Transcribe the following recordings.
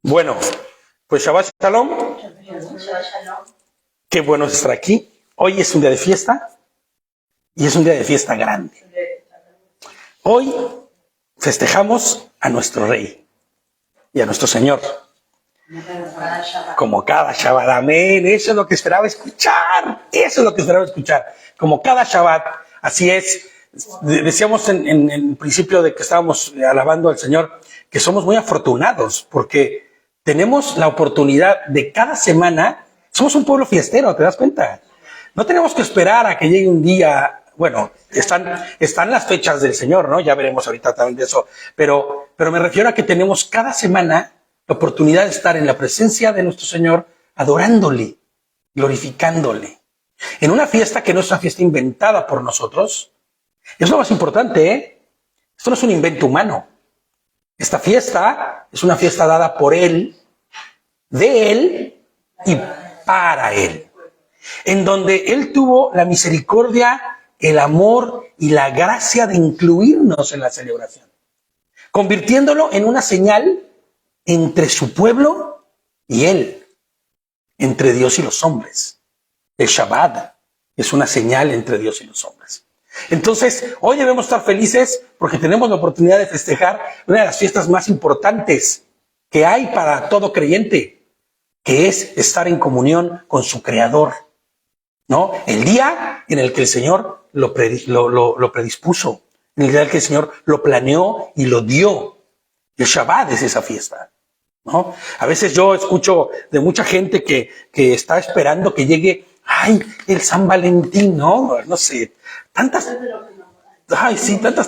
Bueno, pues Shabbat Shalom. Qué bueno es estar aquí. Hoy es un día de fiesta y es un día de fiesta grande. Hoy festejamos a nuestro Rey y a nuestro Señor. Como cada Shabbat, amén. Eso es lo que esperaba escuchar. Eso es lo que esperaba escuchar. Como cada Shabbat, así es. Decíamos en el principio de que estábamos alabando al Señor que somos muy afortunados porque tenemos la oportunidad de cada semana. Somos un pueblo fiestero, ¿te das cuenta? No tenemos que esperar a que llegue un día. Bueno, están las fechas del Señor, ¿no? Ya veremos ahorita también de eso. Pero me refiero a que tenemos cada semana la oportunidad de estar en la presencia de nuestro Señor, adorándole, glorificándole. En una fiesta que no es una fiesta inventada por nosotros. Es lo más importante, ¿eh? Esto no es un invento humano. Esta fiesta es una fiesta dada por Él, de Él y para Él. En donde Él tuvo la misericordia, el amor y la gracia de incluirnos en la celebración. Convirtiéndolo en una señal entre su pueblo y Él. Entre Dios y los hombres. El Shabbat es una señal entre Dios y los hombres. Entonces, hoy debemos estar felices porque tenemos la oportunidad de festejar una de las fiestas más importantes que hay para todo creyente, que es estar en comunión con su Creador, ¿no? El día en el que el Señor lo predispuso, en el día en el que el Señor lo planeó y lo dio. El Shabbat es esa fiesta, ¿no? A veces yo escucho de mucha gente que está esperando que llegue, el San Valentín, ¿no? No sé, tantas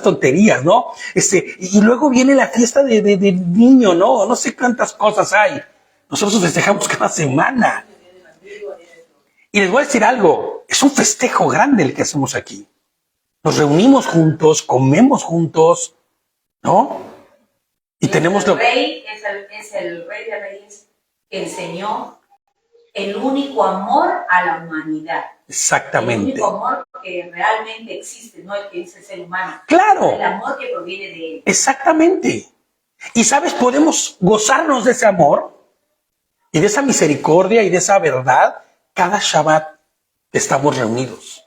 tonterías, ¿no? Y luego viene la fiesta de niño, ¿no? No sé cuántas cosas hay. Nosotros festejamos cada semana. Y les voy a decir algo, es un festejo grande el que hacemos aquí. Nos reunimos juntos, comemos juntos, ¿no? Y tenemos el rey es el rey de reyes que enseñó el único amor a la humanidad. Exactamente. El único amor que realmente existe, no el que dice el ser humano. Claro. El amor que proviene de él. Exactamente. Y sabes, podemos gozarnos de ese amor y de esa misericordia y de esa verdad cada Shabbat que estamos reunidos.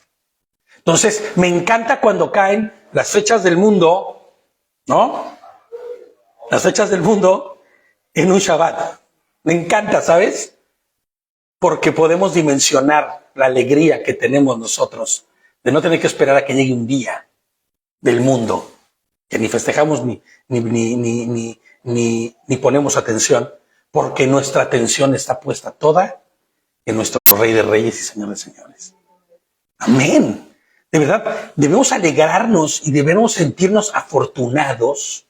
Entonces, me encanta cuando caen las fechas del mundo, ¿no? Las fechas del mundo en un Shabbat. Me encanta, ¿sabes? Porque podemos dimensionar la alegría que tenemos nosotros de no tener que esperar a que llegue un día del mundo, que ni festejamos ni ponemos atención, porque nuestra atención está puesta toda en nuestro Rey de Reyes y Señor de Señores. Amén. De verdad, debemos alegrarnos y debemos sentirnos afortunados,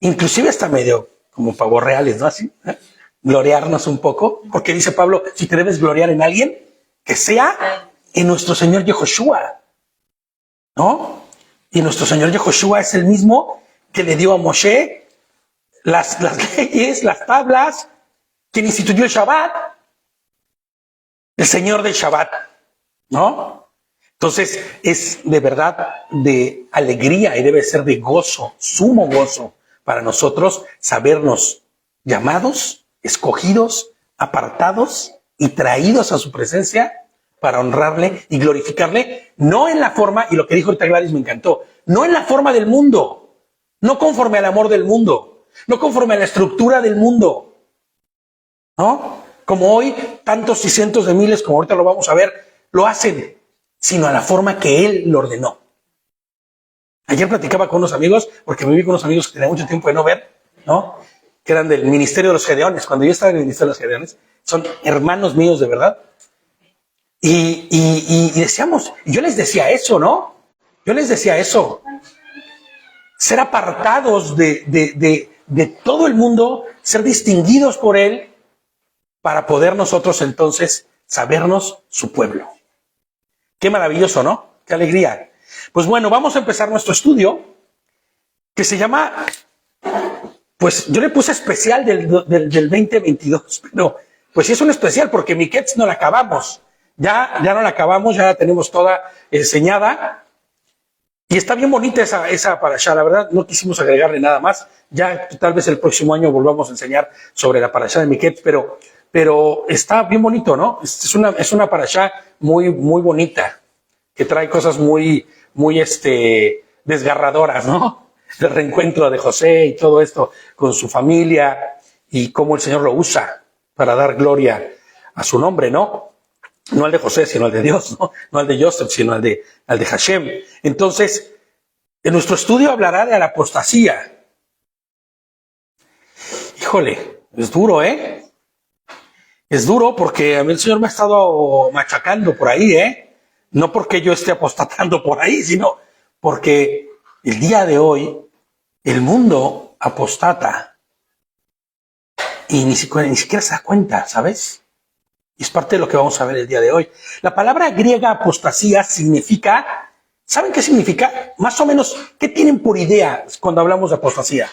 inclusive hasta medio como pavos reales, ¿no? Así, ¿eh? Gloriarnos un poco, porque dice Pablo, si te debes gloriar en alguien, que sea en nuestro Señor Yehoshua, ¿no? Y nuestro Señor Yehoshua es el mismo que le dio a Moshe las leyes, las tablas, quien instituyó el Shabbat, el Señor del Shabbat, ¿no? Entonces es de verdad de alegría y debe ser de gozo, sumo gozo para nosotros sabernos llamados, escogidos, apartados y traídos a su presencia para honrarle y glorificarle, no en la forma, y lo que dijo ahorita Gladys me encantó, no en la forma del mundo, no conforme al amor del mundo, no conforme a la estructura del mundo, ¿no? Como hoy tantos y cientos de miles, como ahorita lo vamos a ver, lo hacen, sino a la forma que Él lo ordenó. Ayer platicaba con unos amigos, porque me vi con unos amigos que tenía mucho tiempo de no ver, ¿no? Que eran del Ministerio de los Gedeones. Cuando yo estaba en el Ministerio de los Gedeones, son hermanos míos de verdad. Y decíamos, yo les decía eso, ¿no? Yo les decía eso. Ser apartados de todo el mundo, ser distinguidos por Él, para poder nosotros entonces sabernos su pueblo. Qué maravilloso, ¿no? Qué alegría. Pues bueno, vamos a empezar nuestro estudio, que se llama... Pues yo le puse especial del 2022, pero pues sí es un especial porque mi Ketz no la acabamos. Ya no la acabamos, ya la tenemos toda enseñada. Y está bien bonita esa parashá, la verdad, no quisimos agregarle nada más. Ya tal vez el próximo año volvamos a enseñar sobre la parashá de Miquet, pero está bien bonito, ¿no? Es una parashá muy, muy bonita, que trae cosas muy, muy, desgarradoras, ¿no? El reencuentro de José y todo esto con su familia y cómo el Señor lo usa para dar gloria a su nombre, ¿no? No al de José, sino al de Dios, ¿no? No al de Joseph, sino al de Hashem. Entonces, en nuestro estudio hablará de la apostasía. Híjole, es duro, ¿eh? Es duro porque a mí el Señor me ha estado machacando por ahí, ¿eh? No porque yo esté apostatando por ahí, sino porque el día de hoy el mundo apostata y ni siquiera se da cuenta, ¿sabes? Y es parte de lo que vamos a ver el día de hoy. La palabra griega apostasía significa, ¿saben qué significa? Más o menos, ¿qué tienen por idea cuando hablamos de apostasía?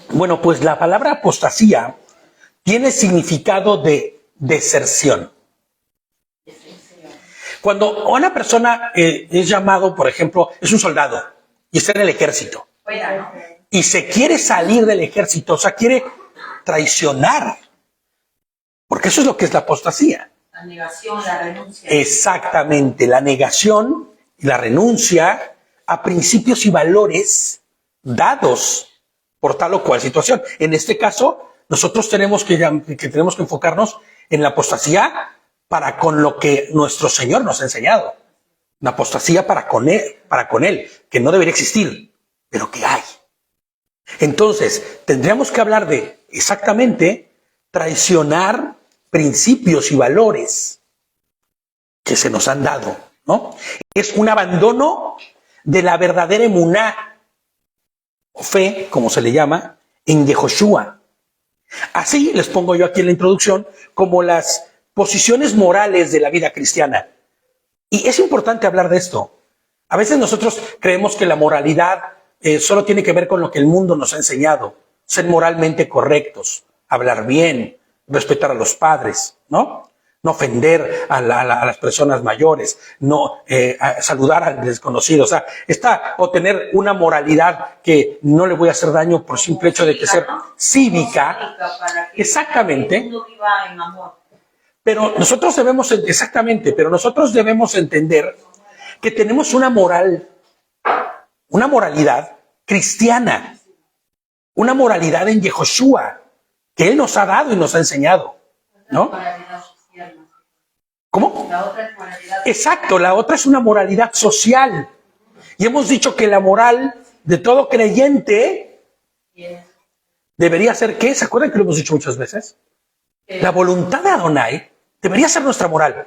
Bueno, pues la palabra apostasía tiene significado de deserción. Cuando una persona es llamado, por ejemplo, es un soldado y está en el ejército y se quiere salir del ejército, o sea, quiere traicionar, porque eso es lo que es la apostasía. La negación, la renuncia. Exactamente, la negación y la renuncia a principios y valores dados por tal o cual situación. En este caso, nosotros tenemos que enfocarnos en la apostasía para con lo que nuestro Señor nos ha enseñado. La apostasía para con él, que no debería existir, pero que hay. Entonces, tendríamos que hablar de exactamente traicionar principios y valores que se nos han dado, ¿no? Es un abandono de la verdadera emuná, o fe, como se le llama, en Yehoshua. Así les pongo yo aquí en la introducción como las posiciones morales de la vida cristiana. Y es importante hablar de esto. A veces nosotros creemos que la moralidad solo tiene que ver con lo que el mundo nos ha enseñado. Ser moralmente correctos, hablar bien, respetar a los padres, ¿no? No ofender a las personas mayores, no saludar al desconocido. O sea, o tener una moralidad que no le voy a hacer daño por simple hecho de que ser cívica. Para que Exactamente. el mundo viva en amor. Pero nosotros debemos entender que tenemos una moralidad cristiana, una moralidad en Yehoshua, que Él nos ha dado y nos ha enseñado, ¿no? ¿Cómo? La otra es moralidad. Exacto, la otra es una moralidad social. Y hemos dicho que la moral de todo creyente debería ser, ¿qué? ¿Se acuerdan que lo hemos dicho muchas veces? La voluntad de Adonai debería ser nuestra moral.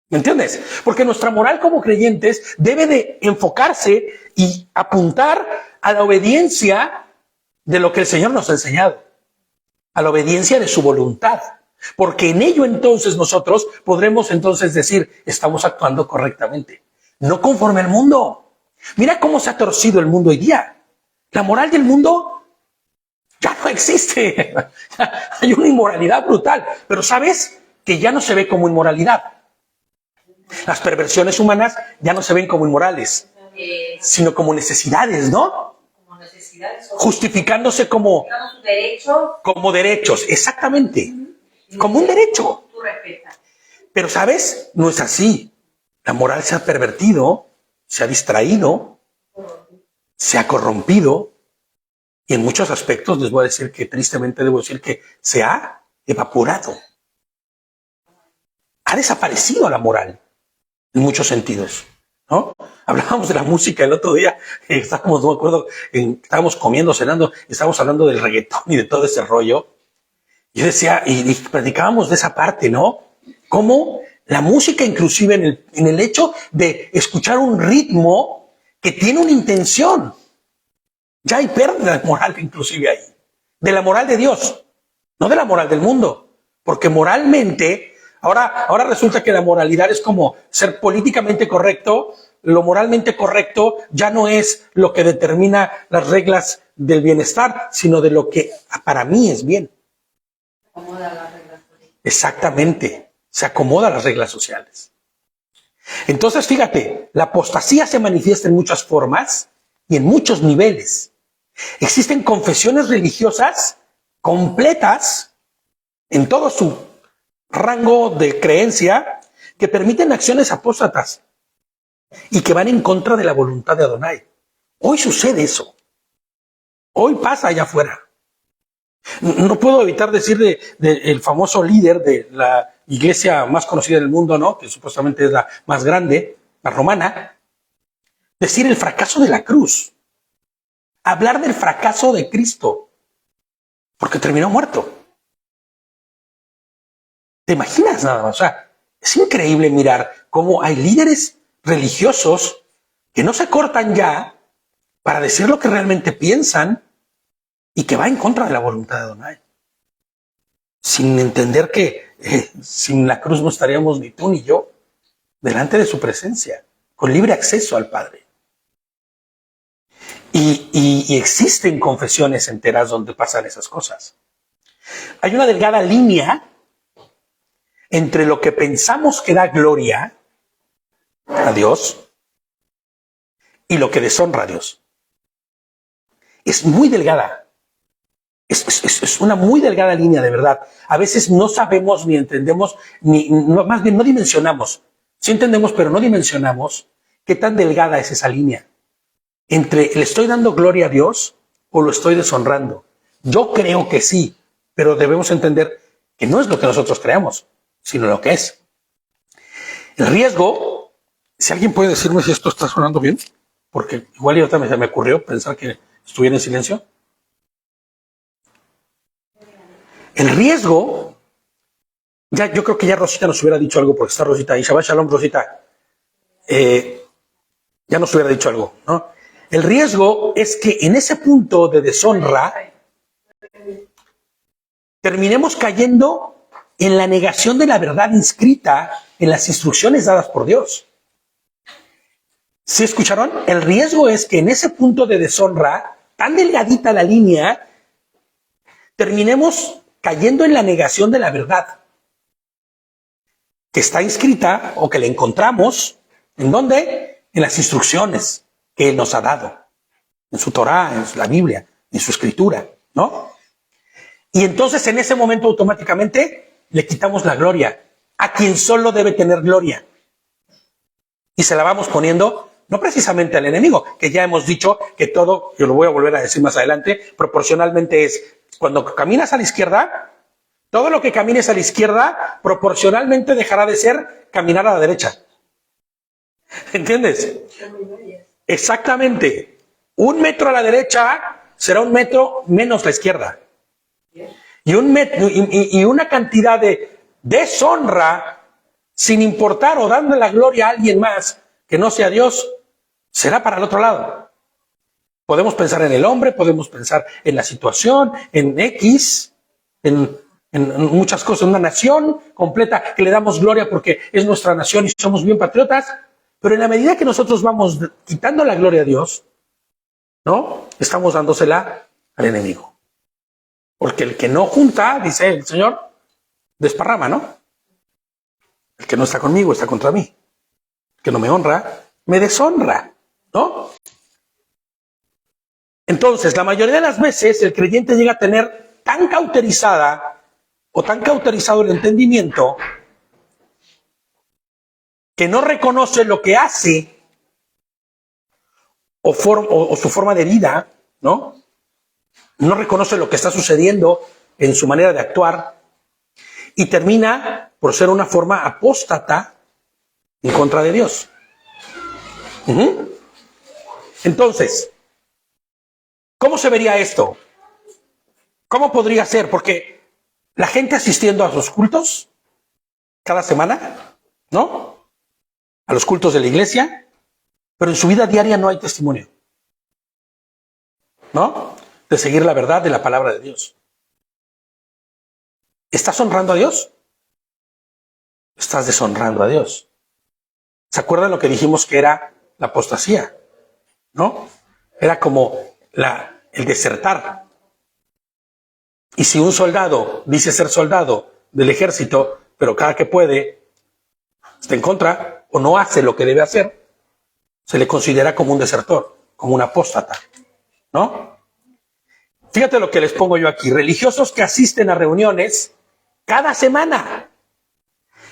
¿Me entiendes? Porque nuestra moral como creyentes debe de enfocarse y apuntar a la obediencia de lo que el Señor nos ha enseñado, a la obediencia de su voluntad. Porque en ello entonces nosotros podremos entonces decir, estamos actuando correctamente, no conforme al mundo. Mira cómo se ha torcido el mundo hoy día. La moral del mundo ya no existe. Hay una inmoralidad brutal, pero ¿sabes? Que ya no se ve como inmoralidad. Las perversiones humanas ya no se ven como inmorales, sino como necesidades, ¿no? Como necesidades. Justificándose como derechos, exactamente. Como un derecho. Tú respetas. Pero, ¿sabes? No es así. La moral se ha pervertido, se ha distraído, se ha corrompido, y en muchos aspectos les voy a decir que, tristemente debo decir que se ha evaporado. Ha desaparecido la moral, en muchos sentidos, ¿no? Hablábamos de la música el otro día, estábamos, no me acuerdo, estábamos comiendo, cenando, estábamos hablando del reggaetón y de todo ese rollo. Yo decía, y platicábamos de esa parte, ¿no? Cómo la música, inclusive en el hecho de escuchar un ritmo que tiene una intención. Ya hay pérdida de moral, inclusive ahí. De la moral de Dios, no de la moral del mundo. Porque moralmente, ahora resulta que la moralidad es como ser políticamente correcto. Lo moralmente correcto ya no es lo que determina las reglas del bienestar, sino de lo que para mí es bien. Exactamente. se acomoda a las reglas sociales. Entonces, fíjate, la apostasía se manifiesta en muchas formas y en muchos niveles. Existen confesiones religiosas completas en todo su rango de creencia que permiten acciones apóstatas y que van en contra de la voluntad de Adonai. Hoy sucede eso. Hoy pasa allá afuera. No puedo evitar decir el famoso líder de la iglesia más conocida del mundo, ¿no? Que supuestamente es la más grande, la romana, decir el fracaso de la cruz. Hablar del fracaso de Cristo, porque terminó muerto. ¿Te imaginas nada más? O sea, es increíble mirar cómo hay líderes religiosos que no se cortan ya para decir lo que realmente piensan y que va en contra de la voluntad de Adonai. Sin entender que sin la cruz no estaríamos ni tú ni yo delante de su presencia, con libre acceso al Padre. Y existen confesiones enteras donde pasan esas cosas. Hay una delgada línea entre lo que pensamos que da gloria a Dios y lo que deshonra a Dios. Es muy delgada. Es una muy delgada línea, de verdad. A veces no sabemos ni entendemos, más bien no dimensionamos. Sí entendemos, pero no dimensionamos qué tan delgada es esa línea entre le estoy dando gloria a Dios o lo estoy deshonrando. Yo creo que sí, pero debemos entender que no es lo que nosotros creamos, sino lo que es. El riesgo, si alguien puede decirme si esto está sonando bien, porque igual y ahorita se me ocurrió pensar que estuviera en silencio. El riesgo, yo creo que ya Rosita nos hubiera dicho algo, porque está Rosita ahí. Shabbat Shalom, Rosita. Ya nos hubiera dicho algo, ¿no? El riesgo es que en ese punto de deshonra terminemos cayendo en la negación de la verdad inscrita en las instrucciones dadas por Dios. ¿Sí escucharon? El riesgo es que en ese punto de deshonra, tan delgadita la línea, terminemos cayendo en la negación de la verdad que está inscrita o que la encontramos, ¿en dónde? En las instrucciones que Él nos ha dado, en su Torá, en la Biblia, en su escritura, ¿no? Y entonces en ese momento automáticamente le quitamos la gloria a quien solo debe tener gloria. Y se la vamos poniendo, no precisamente al enemigo, que ya hemos dicho que todo, yo lo voy a volver a decir más adelante, proporcionalmente es, cuando caminas a la izquierda, todo lo que camines a la izquierda proporcionalmente dejará de ser caminar a la derecha. ¿Entiendes? Exactamente. 1 metro a la derecha será 1 metro menos la izquierda. Y una cantidad de deshonra, sin importar o dando la gloria a alguien más que no sea Dios, será para el otro lado. Podemos pensar en el hombre, podemos pensar en la situación, en X, en muchas cosas, en una nación completa que le damos gloria porque es nuestra nación y somos bien patriotas. Pero en la medida que nosotros vamos quitando la gloria a Dios, ¿no? Estamos dándosela al enemigo. Porque el que no junta, dice el Señor, desparrama, ¿no? El que no está conmigo está contra mí. El que no me honra, me deshonra, ¿no? Entonces, la mayoría de las veces el creyente llega a tener tan cauterizada o tan cauterizado el entendimiento que no reconoce lo que hace o su forma de vida, ¿no? No reconoce lo que está sucediendo en su manera de actuar y termina por ser una forma apóstata en contra de Dios. Entonces, ¿cómo se vería esto? ¿Cómo podría ser? Porque la gente asistiendo a sus cultos cada semana, ¿no? A los cultos de la iglesia, pero en su vida diaria no hay testimonio, ¿no? De seguir la verdad de la palabra de Dios. ¿Estás honrando a Dios? Estás deshonrando a Dios. ¿Se acuerdan lo que dijimos que era la apostasía? ¿No? Era como el desertar. Y si un soldado dice ser soldado del ejército, pero cada que puede está en contra o no hace lo que debe hacer, se le considera como un desertor, como un apóstata, ¿no? Fíjate lo que les pongo yo aquí. Religiosos que asisten a reuniones cada semana,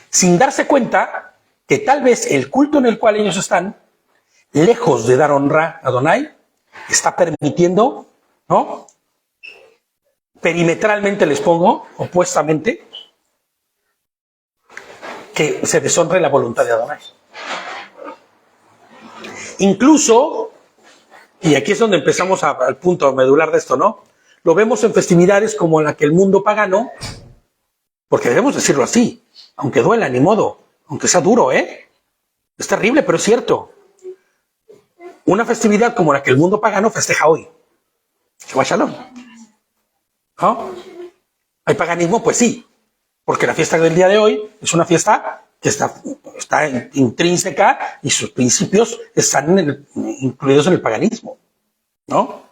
sin darse cuenta que tal vez el culto en el cual ellos están, lejos de dar honra a Adonai, está permitiendo, ¿no? Perimetralmente les pongo, opuestamente, que se deshonre la voluntad de Adonai. Incluso, y aquí es donde empezamos al punto medular de esto, ¿no? Lo vemos en festividades como la que el mundo pagano, porque debemos decirlo así, aunque duela, ni modo, aunque sea duro, ¿eh? Es terrible, pero es cierto. Una festividad como la que el mundo pagano festeja hoy. Shabbat Shalom. ¿No? ¿Hay paganismo? Pues sí, porque la fiesta del día de hoy es una fiesta que está intrínseca y sus principios están incluidos en el paganismo, ¿no?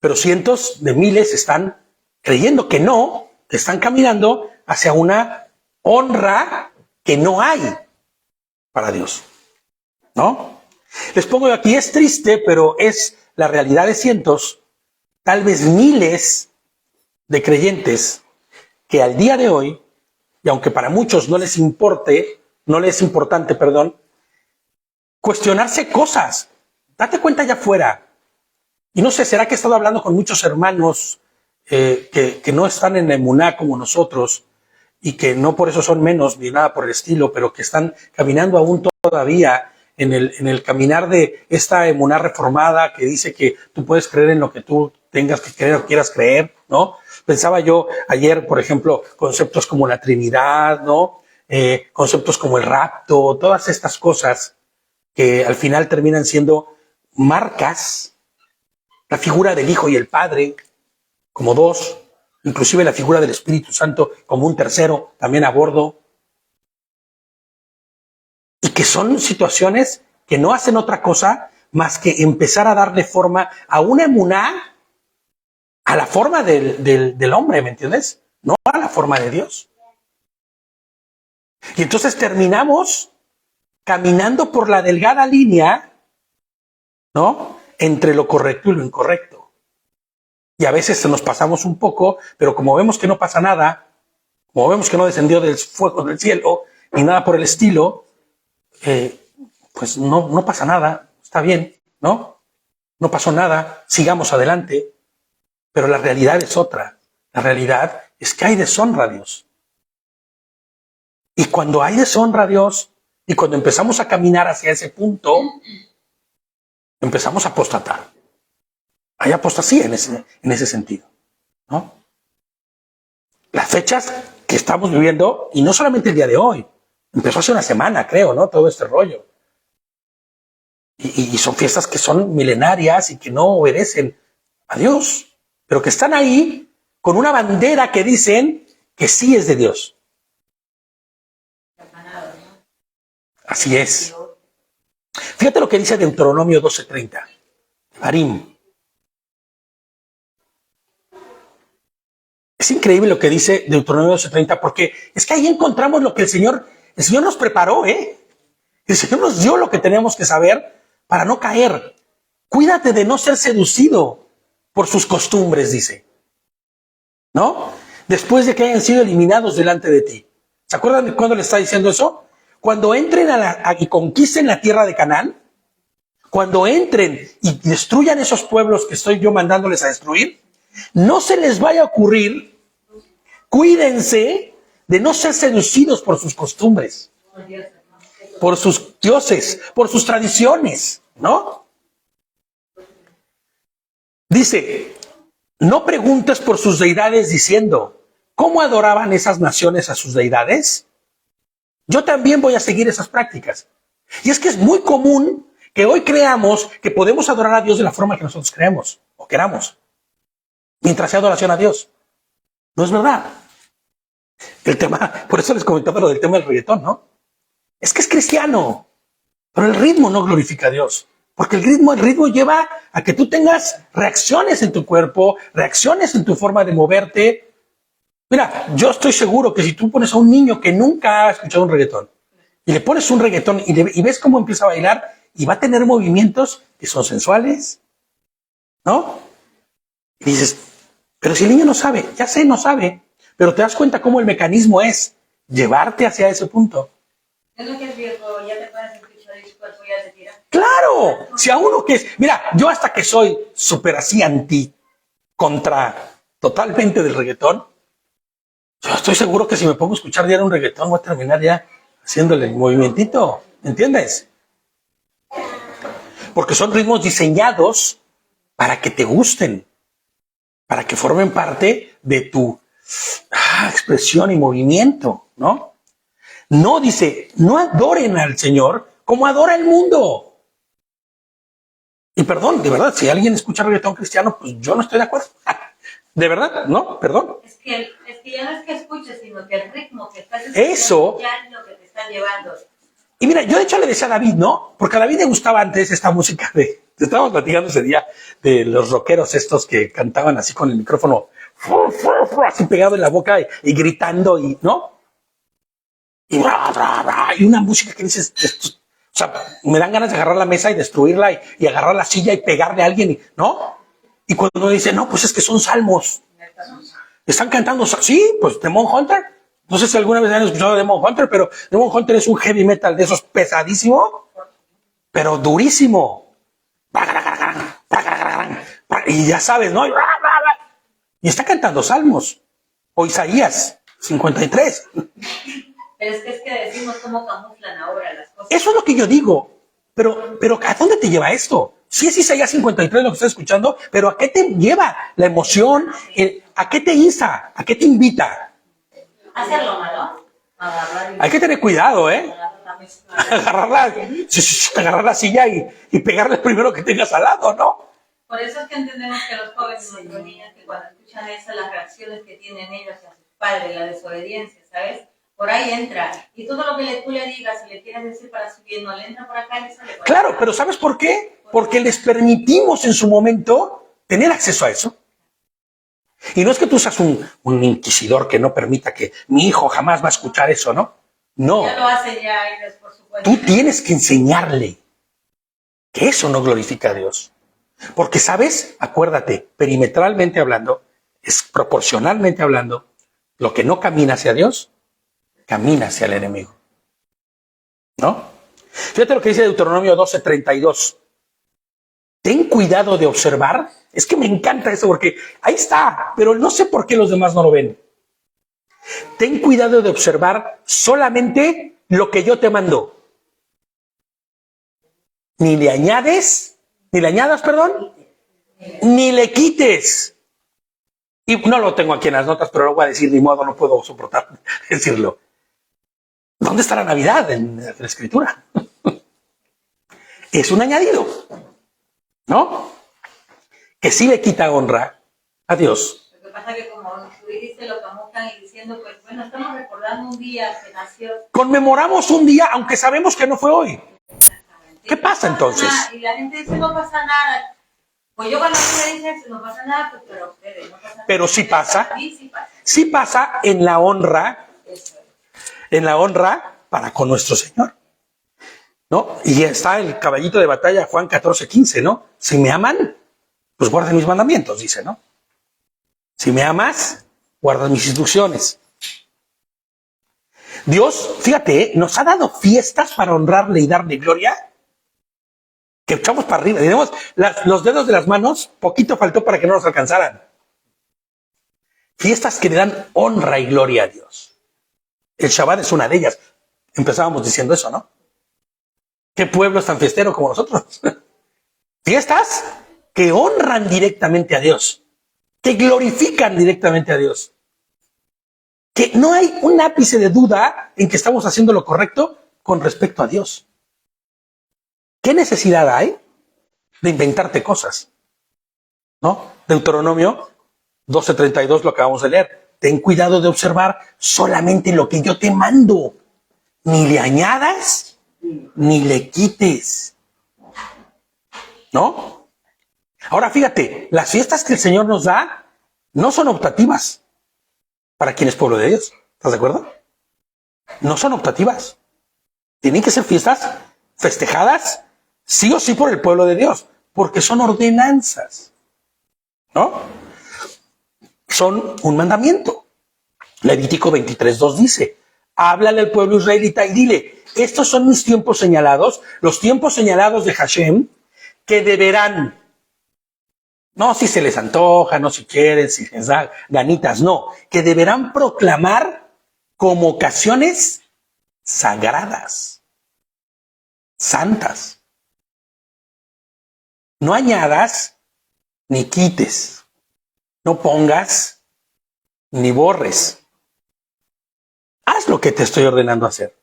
Pero cientos de miles están creyendo que no, que están caminando hacia una honra que no hay para Dios, ¿no? Les pongo aquí, es triste, pero es la realidad de cientos, tal vez miles de creyentes que al día de hoy, y aunque para muchos no les es importante, cuestionarse cosas. Date cuenta allá afuera. Y no sé, ¿será que he estado hablando con muchos hermanos que no están en la emuná como nosotros y que no por eso son menos ni nada por el estilo, pero que están caminando aún todavía en el caminar de esta emuná reformada que dice que tú puedes creer en lo que tú tengas que creer o quieras creer, ¿no? Pensaba yo ayer, por ejemplo, conceptos como la Trinidad, ¿no? Conceptos como el rapto, todas estas cosas que al final terminan siendo marcas, la figura del Hijo y el Padre como dos, inclusive la figura del Espíritu Santo como un tercero, también a bordo, y que son situaciones que no hacen otra cosa más que empezar a darle forma a una emuná, a la forma del hombre, ¿me entiendes? No a la forma de Dios. Y entonces terminamos caminando por la delgada línea, ¿no? Entre lo correcto y lo incorrecto. Y a veces nos pasamos un poco, pero como vemos que no pasa nada, como vemos que no descendió del fuego del cielo, ni nada por el estilo, pues no pasa nada, está bien, ¿no? No pasó nada, sigamos adelante. Pero la realidad es otra. La realidad es que hay deshonra a Dios. Y cuando hay deshonra a Dios, y cuando empezamos a caminar hacia ese punto, empezamos a apostatar. Hay apostasía en ese sentido, ¿no? Las fechas que estamos viviendo, y no solamente el día de hoy, empezó hace una semana, creo, ¿no? Todo este rollo. Y son fiestas que son milenarias y que no obedecen a Dios, pero que están ahí con una bandera que dicen que sí es de Dios. Así es. Fíjate lo que dice Deuteronomio 12:30. Harim. Es increíble lo que dice Deuteronomio 12:30, porque es que ahí encontramos lo que el Señor nos preparó, ¿eh? El Señor nos dio lo que teníamos que saber para no caer. Cuídate de no ser seducido por sus costumbres, dice, ¿no? Después de que hayan sido eliminados delante de ti. ¿Se acuerdan de cuándo le está diciendo eso? Cuando entren y conquisten la tierra de Canaán, cuando entren y destruyan esos pueblos que estoy yo mandándoles a destruir, no se les vaya a ocurrir, cuídense de no ser seducidos por sus costumbres, por sus dioses, por sus tradiciones, ¿no? Dice, no preguntes por sus deidades diciendo, ¿cómo adoraban esas naciones a sus deidades? Yo también voy a seguir esas prácticas. Y es que es muy común que hoy creamos que podemos adorar a Dios de la forma que nosotros creemos o queramos, mientras sea adoración a Dios. No es verdad. El tema, por eso les comentaba lo del tema del reggaetón, ¿no? Es que es cristiano, pero el ritmo no glorifica a Dios. Porque el ritmo lleva a que tú tengas reacciones en tu cuerpo, reacciones en tu forma de moverte. Mira, yo estoy seguro que si tú pones a un niño que nunca ha escuchado un reggaetón y le pones un reggaetón y ves cómo empieza a bailar y va a tener movimientos que son sensuales, ¿no? Y dices, pero si el niño no sabe, ya sé, no sabe, pero te das cuenta cómo el mecanismo es llevarte hacia ese punto. Es lo que es viejo, ya te puedes escuchar y su cuerpo ya se tira. Claro, si a uno que es, mira, yo hasta que soy súper así contra totalmente del reggaetón, yo estoy seguro que si me pongo a escuchar diario un reggaetón voy a terminar ya haciéndole el movimentito, ¿entiendes? Porque son ritmos diseñados para que te gusten, para que formen parte de tu expresión y movimiento, ¿no? No, dice, no adoren al Señor como adora el mundo. Y perdón, de verdad, si alguien escucha reggaetón cristiano, pues yo no estoy de acuerdo. De verdad, no, perdón. Es que ya no es que escuches, sino que el ritmo que estás Eso. ya es lo que te está llevando. Y mira, yo de hecho le decía a David, ¿no? Porque a David le gustaba antes esta música te estábamos platicando ese día de los rockeros estos que cantaban así con el micrófono, así pegado en la boca y gritando, y ¿no? Y una música que dices, o sea, me dan ganas de agarrar la mesa y destruirla y agarrar la silla y pegarle a alguien, ¿no? Y cuando uno dice, no, pues es que son salmos. Están cantando, sí, pues Demon Hunter. No sé si alguna vez han escuchado de Demon Hunter, pero Demon Hunter es un heavy metal de esos pesadísimo, pero durísimo. Y ya sabes, ¿no? Y está cantando salmos. O Isaías 53. Pero es que decimos cómo camuflan ahora las cosas. Eso es lo que yo digo. Pero ¿a dónde te lleva esto? Sí es Isaías 53 lo que estás escuchando, pero ¿a qué te lleva la emoción? ¿A qué te insta? ¿A qué te invita? Hacerlo malo. Hay que tener cuidado, ¿eh? Agarrar la silla y pegarle el primero que tengas al lado, ¿no? Por eso es que entendemos que los jóvenes, nuestros niños, que cuando escuchan eso, las reacciones que tienen ellos hacia sus padres, la desobediencia, ¿sabes? Por ahí entra. Y todo lo que tú le digas, si le quieres decir para su bien, no le entra por acá y le sale por acá. Claro, pero ¿sabes por qué? Porque les permitimos en su momento tener acceso a eso. Y no es que tú seas un inquisidor que no permita que mi hijo jamás va a escuchar eso, ¿no? No. Ya lo hace ya ellos por su cuenta. Tú tienes que enseñarle que eso no glorifica a Dios. Porque, ¿sabes? Acuérdate, perimetralmente hablando, es proporcionalmente hablando, lo que no camina hacia Dios, camina hacia el enemigo. ¿No? Fíjate lo que dice Deuteronomio 12:32. Ten cuidado de observar. Es que me encanta eso porque ahí está, pero no sé por qué los demás no lo ven. Ten cuidado de observar solamente lo que yo te mando. Ni le añades, ni le añadas, perdón, ni le quites. Y no lo tengo aquí en las notas, pero lo voy a decir, ni modo, no puedo soportar decirlo. ¿Dónde está la Navidad en la Escritura? Es un añadido, ¿no? Que sí le quita honra a Dios. Lo que pasa es que como tú dijiste, lo camuflan y diciendo, pues bueno, estamos recordando un día que nació. Conmemoramos un día, aunque sabemos que no fue hoy. ¿Qué pasa entonces? Y la gente dice, no pasa nada. Pues yo cuando me dicen, no pasa nada, pues pero ustedes, no pasa nada. Pero sí pasa. Sí pasa. Sí pasa en la honra. Eso es. En la honra para con nuestro Señor, ¿no? Y está el caballito de batalla, Juan 14:15, ¿no? Si me aman, pues guarden mis mandamientos, dice, ¿no? Si me amas, guardas mis instrucciones. Dios, fíjate, nos ha dado fiestas para honrarle y darle gloria, que echamos para arriba. Tenemos los dedos de las manos, poquito faltó para que no nos alcanzaran. Fiestas que le dan honra y gloria a Dios. El Shabbat es una de ellas. Empezábamos diciendo eso, ¿no? ¿Qué pueblo es tan fiestero como nosotros? Fiestas que honran directamente a Dios, que glorifican directamente a Dios. Que no hay un ápice de duda en que estamos haciendo lo correcto con respecto a Dios. ¿Qué necesidad hay de inventarte cosas? ¿No? Deuteronomio 12:32, lo acabamos de leer. Ten cuidado de observar solamente lo que yo te mando. Ni le añadas, ni le quites. ¿No? Ahora fíjate, las fiestas que el Señor nos da no son optativas. para quien es pueblo de Dios. ¿Estás de acuerdo? No son optativas. Tienen que ser fiestas festejadas sí o sí por el pueblo de Dios, porque son ordenanzas, ¿no? Son un mandamiento. Levítico 23:2 dice, háblale al pueblo israelita y dile, estos son mis tiempos señalados, los tiempos señalados de Hashem, que deberán, no si se les antoja, no si quieren, si les da ganitas, no, que deberán proclamar como ocasiones sagradas, santas. No añadas ni quites, no pongas ni borres. Haz lo que te estoy ordenando hacer,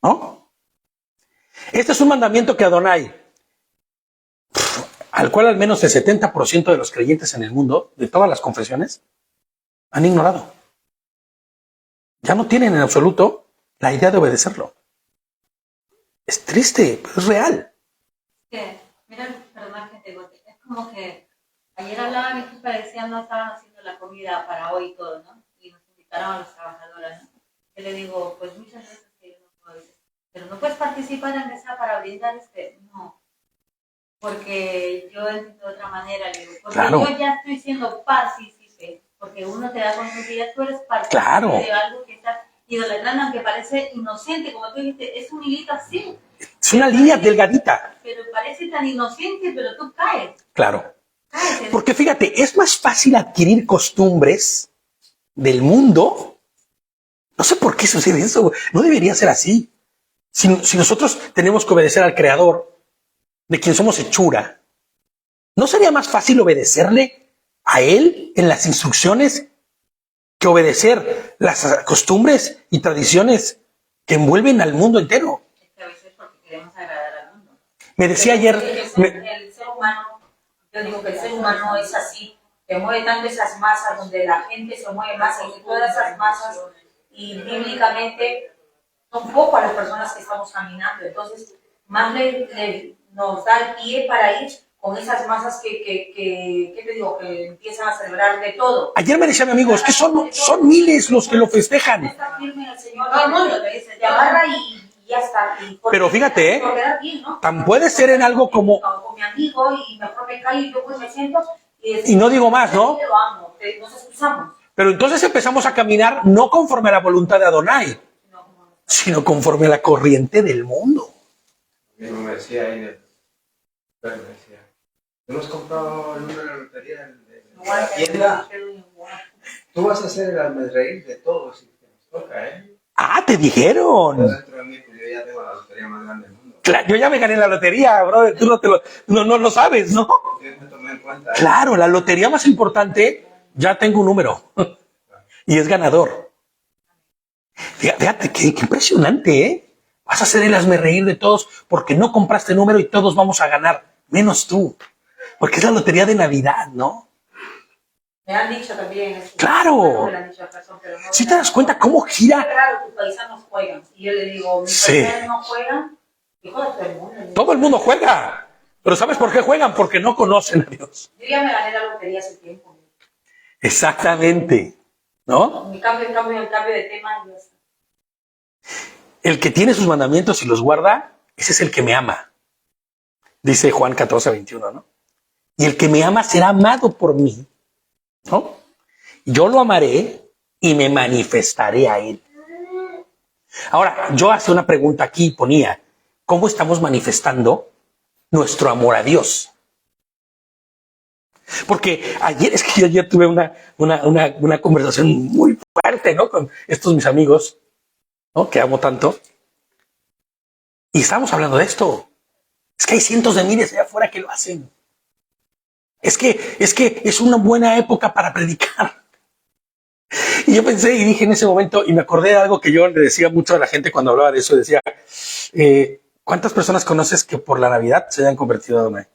¿no? Este es un mandamiento que Adonai, al cual al menos el 70% de los creyentes en el mundo, de todas las confesiones, han ignorado. Ya no tienen en absoluto la idea de obedecerlo. Es triste, pero es real. Mira, perdón que te digo, es como que ayer hablaban y sus parecían no estaban haciendo la comida para hoy y todo, ¿no? Y nos invitaron a las trabajadoras, ¿no? Yo le digo, pues muchas veces que yo no puedo decir, pero no puedes participar en esa para brindar no. Porque yo entiendo de otra manera, le digo, porque claro. Yo ya estoy siendo partícipe, porque uno te da cuenta que ya tú eres partícipe claro. de algo que estás idolatrando, aunque parece inocente, como tú dijiste, es un hilito así. Es una línea delgadita. Pero parece tan inocente, pero tú caes. Claro. Porque fíjate, es más fácil adquirir costumbres del mundo. No sé por qué sucede eso. No debería ser así. Si nosotros tenemos que obedecer al Creador, de quien somos hechura, ¿no sería más fácil obedecerle a Él en las instrucciones que obedecer las costumbres y tradiciones que envuelven al mundo entero? Es que a veces porque queremos agradar al mundo. Me decía ayer... El ser humano, yo digo que el ser humano es así, que mueve tanto esas masas, donde la gente se mueve más en todas esas masas, y bíblicamente son pocas las personas que estamos caminando, entonces más nos da el pie para ir con esas masas que te digo, que empiezan a celebrar de todo. Ayer me decía mi amigo, es que son miles los que lo festejan. Está firme el Señor, todo el mundo te agarra y ya está. Pero fíjate, bien, ¿no? tan puede ser en algo como... Con mi amigo y mejor me callo y yo pues me siento y no digo más, ¿no? Lo amo, nos excusamos. Pero entonces empezamos a caminar no conforme a la voluntad de Adonai, sino conforme a la corriente del mundo. Mismo me decía ahí, pero me decía, ¿tú no has comprado el número de la lotería de la tienda? Tú vas a ser el almedreír de todos y te nos toca, ¿eh? Ah, te dijeron. Dentro de mí, pues yo ya tengo la lotería más grande del mundo. Claro, yo ya me gané la lotería, brother. Tú no lo sabes, ¿no? Yo me tomé en cuenta. Claro, la lotería más importante, ya tengo un número. Y es ganador. Fíjate, qué impresionante, ¿eh? Vas a ser el hazmerreír de todos porque no compraste número y todos vamos a ganar, menos tú. Porque es la lotería de Navidad, ¿no? Me han dicho también. Claro. Si te das cuenta cómo gira. Claro, tus paisanos juegan. Y yo le digo, mis paisanos no juegan. Y juega todo el mundo. Todo el mundo juega. Pero ¿sabes por qué juegan? Porque no conocen a Dios. Yo ya me gané la lotería hace tiempo. Exactamente. ¿No? Mi cambio de tema y ya está. El que tiene sus mandamientos y los guarda, ese es el que me ama. Dice Juan 14:21, ¿no? Y el que me ama será amado por mí, ¿no? Yo lo amaré y me manifestaré a él. Ahora, yo hacía una pregunta aquí y ponía, ¿cómo estamos manifestando nuestro amor a Dios? Porque ayer tuve una conversación muy fuerte, ¿no? Con estos mis amigos, ¿no? Que amo tanto. Y estábamos hablando de esto. Es que hay cientos de miles allá afuera que lo hacen. Es que es una buena época para predicar. Y yo pensé y dije en ese momento, y me acordé de algo que yo le decía mucho a la gente cuando hablaba de eso, decía, ¿cuántas personas conoces que por la Navidad se hayan convertido a Adonai?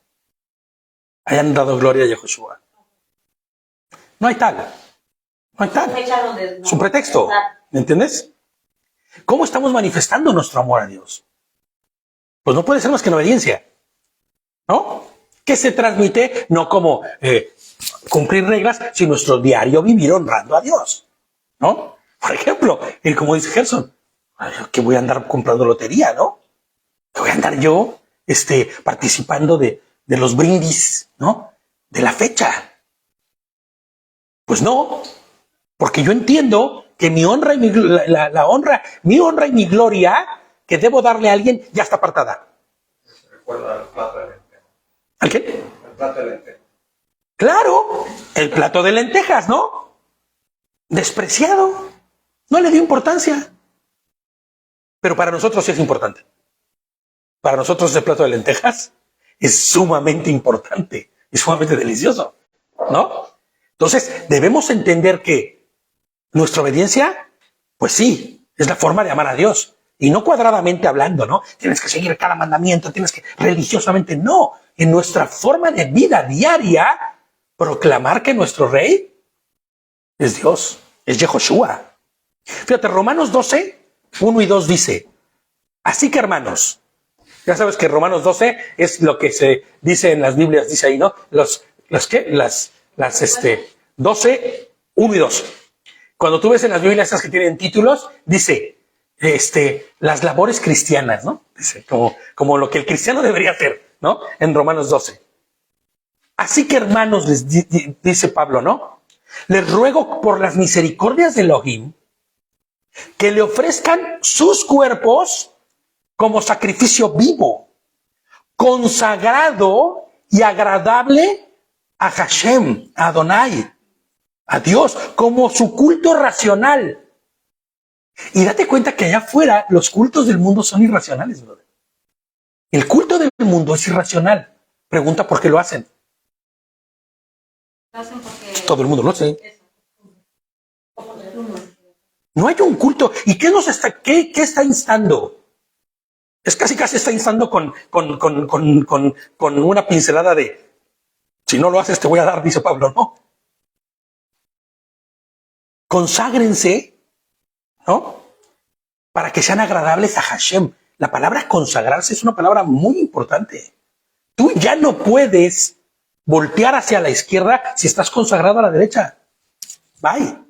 Hayan dado gloria a Yahushua. No hay tal. No hay tal. Es un pretexto. ¿Me entiendes? ¿Cómo estamos manifestando nuestro amor a Dios? Pues no puede ser más que en obediencia, ¿no? Que se transmite no como cumplir reglas, sino nuestro diario vivir honrando a Dios. ¿no? Por ejemplo, y como dice Gerson, que voy a andar comprando lotería, ¿no? Que voy a andar yo participando de los brindis, ¿no? De la fecha. Pues no, porque yo entiendo que mi honra y mi honra y mi gloria que debo darle a alguien ya está apartada. Se recuerda al plato de lentejas. ¿Al qué? El plato de lentejas. Claro, el plato de lentejas, ¿no? Despreciado. No le dio importancia. Pero para nosotros sí es importante. Para nosotros el plato de lentejas es sumamente importante, es sumamente delicioso, ¿no? Entonces, debemos entender que nuestra obediencia, pues sí, es la forma de amar a Dios. Y no cuadradamente hablando, ¿no? Tienes que seguir cada mandamiento, tienes que religiosamente, no. En nuestra forma de vida diaria, proclamar que nuestro rey es Dios, es Yehoshua. Fíjate, Romanos 12, 1 y 2 dice, así que hermanos, ya sabes que Romanos 12 es lo que se dice en las Biblias, dice ahí, ¿no? Las 12, 1 y 2. Cuando tú ves en las Biblias esas que tienen títulos, dice, las labores cristianas, ¿no? Dice, como lo que el cristiano debería hacer, ¿no? En Romanos 12. Así que hermanos, les dice Pablo, ¿no? Les ruego por las misericordias de Elohim que le ofrezcan sus cuerpos como sacrificio vivo, consagrado y agradable a Hashem, a Adonai, a Dios, como su culto racional. Y date cuenta que allá afuera los cultos del mundo son irracionales, brother. El culto del mundo es irracional. Pregunta por qué lo hacen. Lo hacen porque Todo el mundo lo hace. eso. No hay un culto. ¿Y qué está instando? Es casi está instando con una pincelada de, si no lo haces te voy a dar, dice Pablo, no. Conságrense, ¿no? Para que sean agradables a Hashem. La palabra consagrarse es una palabra muy importante. Tú ya no puedes voltear hacia la izquierda si estás consagrado a la derecha. Bye.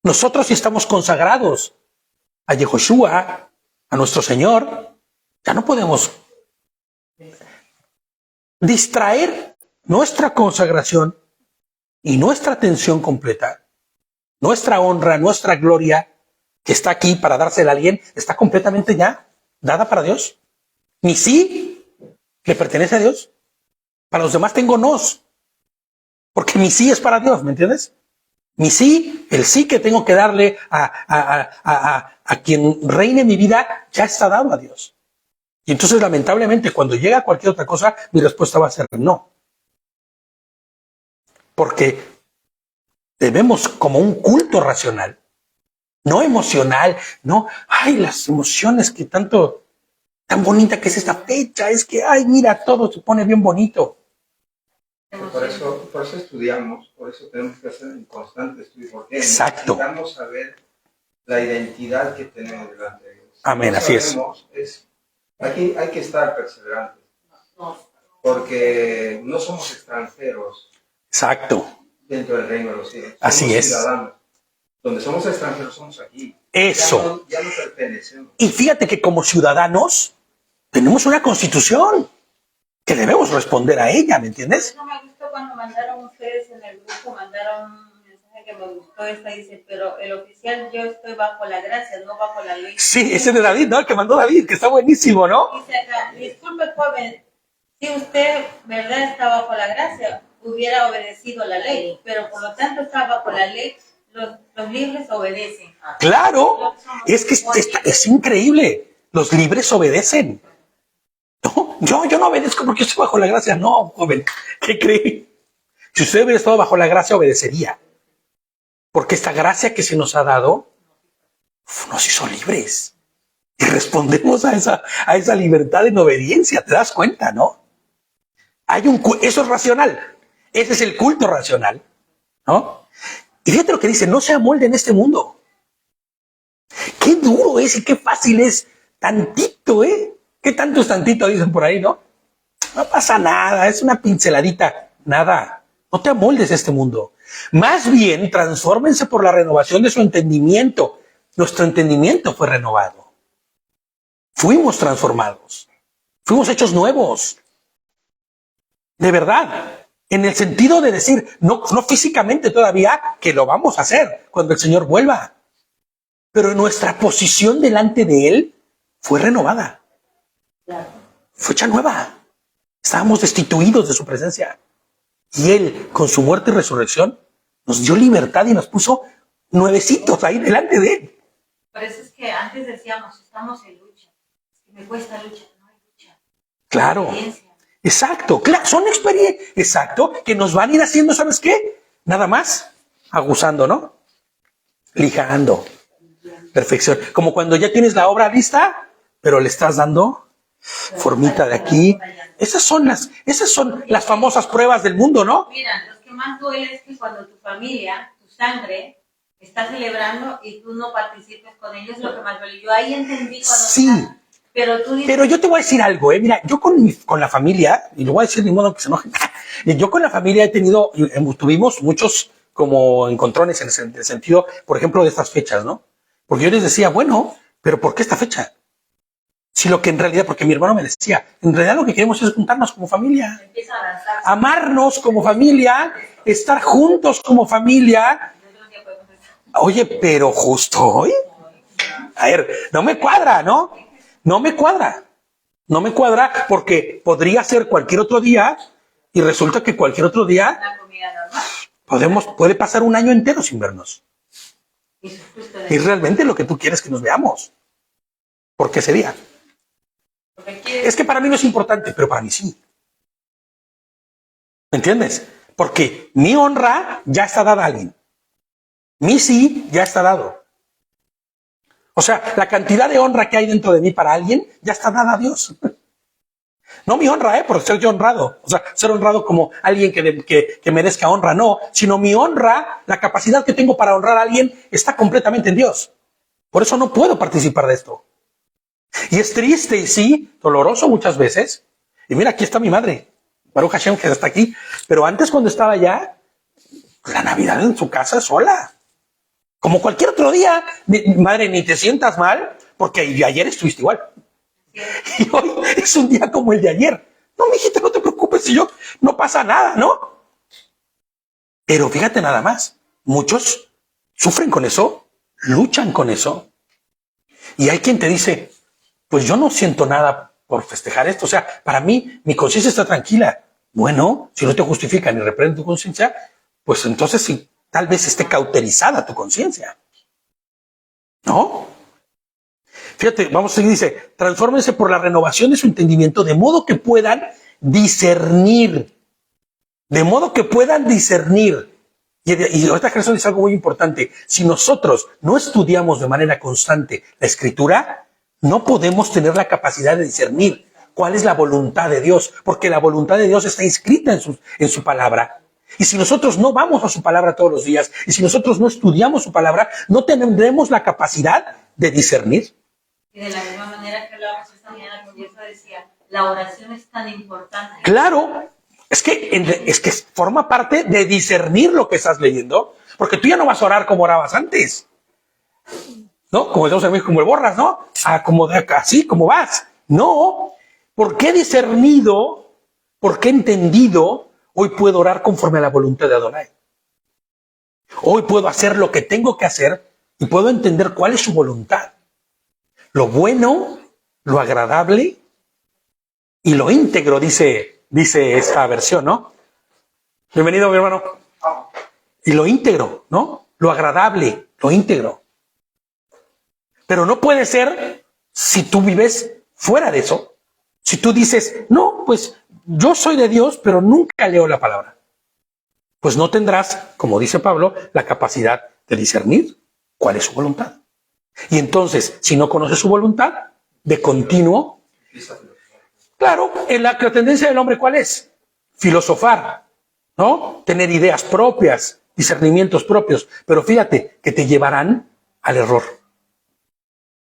Nosotros si estamos consagrados a Yehoshua, a nuestro Señor, ya no podemos distraer nuestra consagración y nuestra atención completa, nuestra honra, nuestra gloria, que está aquí para dársela a alguien, está completamente ya dada para Dios. Mi sí le pertenece a Dios. Para los demás tengo nos, porque mi sí es para Dios, ¿me entiendes? Mi sí, el sí que tengo que darle a quien reine mi vida, ya está dado a Dios. Y entonces, lamentablemente, cuando llega cualquier otra cosa, mi respuesta va a ser no. Porque debemos, como un culto racional, no emocional, no, ay, las emociones que tan bonita que es esta fecha, es que, ay, mira, todo se pone bien bonito. Por eso estudiamos, por eso tenemos que hacer un constante estudio, porque Exacto. necesitamos saber la identidad que tenemos delante de Dios. Amén, No así sabemos, hay que estar perseverantes, porque no somos extranjeros. Exacto. Dentro del reino de los cielos. Así es. Ciudadanos. Donde somos extranjeros somos aquí. Eso. Ya no pertenecemos. Y fíjate que como ciudadanos tenemos una constitución que debemos responder a ella, ¿me entiendes? No me gustó cuando mandaron ustedes en el grupo, mandaron un mensaje que me gustó, dice, pero el oficial, yo estoy bajo la gracia, no bajo la ley. Sí, ese de David, ¿no? El que mandó David, que está buenísimo, ¿no? Dice acá, disculpe joven, si usted, verdad, está bajo la gracia, hubiera obedecido la ley, pero por lo tanto está bajo la ley, los libres obedecen. Claro, es que es increíble. Los libres obedecen. No, yo no obedezco porque estoy bajo la gracia. No, joven, ¿qué cree? Si usted hubiera estado bajo la gracia, obedecería. Porque esta gracia que se nos ha dado nos hizo libres. Y respondemos a esa libertad en obediencia. ¿Te das cuenta, no? Eso es racional. Ese es el culto racional, ¿no? Y fíjate lo que dice, no se amolden en este mundo. Qué duro es y qué fácil es. Tantito, ¿eh? ¿Qué tanto es tantito? Dicen por ahí, ¿no? No pasa nada, es una pinceladita. Nada. No te amoldes a este mundo. Más bien, transfórmense por la renovación de su entendimiento. Nuestro entendimiento fue renovado. Fuimos transformados. Fuimos hechos nuevos. De verdad. En el sentido de decir, no físicamente todavía, que lo vamos a hacer cuando el Señor vuelva. Pero nuestra posición delante de Él fue renovada. Fue hecha nueva. Estábamos destituidos de su presencia. Y Él, con su muerte y resurrección, nos dio libertad y nos puso nuevecitos ahí delante de Él. Por eso es que antes decíamos, estamos en lucha. Me cuesta lucha, no hay lucha. Claro. Experiencia. Exacto. Claro, son experiencias. Exacto. Que nos van a ir haciendo, ¿sabes qué? Nada más aguzando, ¿no? Lijando. Perfección. Como cuando ya tienes la obra lista, pero le estás dando formita de aquí. Esas son las famosas pruebas del mundo, ¿no? Mira, lo que más duele es que cuando tu familia, tu sangre, está celebrando y tú no participes con ellos, lo que más duele. Yo ahí entendí cuando... Sí. Pero tú dices... Pero yo te voy a decir algo, Mira, yo con la familia, y lo voy a decir de modo que se enojen, yo con la familia tuvimos muchos como encontrones en el sentido, por ejemplo, de estas fechas, ¿no? Porque yo les decía, bueno, pero ¿por qué esta fecha? Si lo que en realidad, porque mi hermano me decía, en realidad lo que queremos es juntarnos como familia, amarnos como familia, estar juntos como familia. Oye, pero justo hoy, a ver, no me cuadra, ¿no? No me cuadra porque podría ser cualquier otro día y resulta que cualquier otro día puede pasar un año entero sin vernos. Y realmente lo que tú quieres que nos veamos. ¿Por qué sería? Es que para mí no es importante, pero para mí sí. ¿Me entiendes? Porque mi honra ya está dada a alguien. Mi sí ya está dado. O sea, la cantidad de honra que hay dentro de mí para alguien ya está dada a Dios. No mi honra, por ser yo honrado. O sea, ser honrado como alguien que merezca honra, no. Sino mi honra, la capacidad que tengo para honrar a alguien está completamente en Dios. Por eso no puedo participar de esto. Y es triste y sí, doloroso muchas veces. Y mira, aquí está mi madre, Baruch Hashem, que está aquí. Pero antes cuando estaba allá, la Navidad en su casa sola. Como cualquier otro día, madre, ni te sientas mal, porque ayer estuviste igual. Y hoy es un día como el de ayer. No, mijita, no te preocupes, no pasa nada, ¿no? Pero fíjate nada más, muchos sufren con eso, luchan con eso. Y hay quien te dice, pues yo no siento nada por festejar esto. O sea, para mí, mi conciencia está tranquila. Bueno, si no te justifica ni reprende tu conciencia, pues entonces sí, tal vez esté cauterizada tu conciencia. ¿No? Fíjate, vamos a seguir, dice, transfórmense por la renovación de su entendimiento de modo que puedan discernir. De modo que puedan discernir. Y esta creación es algo muy importante. Si nosotros no estudiamos de manera constante la Escritura, no podemos tener la capacidad de discernir cuál es la voluntad de Dios, porque la voluntad de Dios está inscrita en su palabra. Y si nosotros no vamos a su palabra todos los días, y si nosotros no estudiamos su palabra, no tendremos la capacidad de discernir. Y de la misma manera que hablábamos esta mañana con Dios decía, la oración es tan importante. Claro, es que forma parte de discernir lo que estás leyendo, porque tú ya no vas a orar como orabas antes, ¿no? Como decimos en México, como el borras, ¿no? Así como vas. No, ¿por qué discernido, por qué entendido, hoy puedo orar conforme a la voluntad de Adonai? Hoy puedo hacer lo que tengo que hacer y puedo entender cuál es su voluntad. Lo bueno, lo agradable y lo íntegro, dice esta versión, ¿no? Bienvenido, mi hermano. Y lo íntegro, ¿no? Lo agradable, lo íntegro. Pero no puede ser si tú vives fuera de eso. Si tú dices, no, pues yo soy de Dios, pero nunca leo la palabra. Pues no tendrás, como dice Pablo, la capacidad de discernir cuál es su voluntad. Y entonces, si no conoces su voluntad, de continuo, claro, la tendencia del hombre, ¿cuál es? Filosofar, ¿no? Tener ideas propias, discernimientos propios. Pero fíjate que te llevarán al error.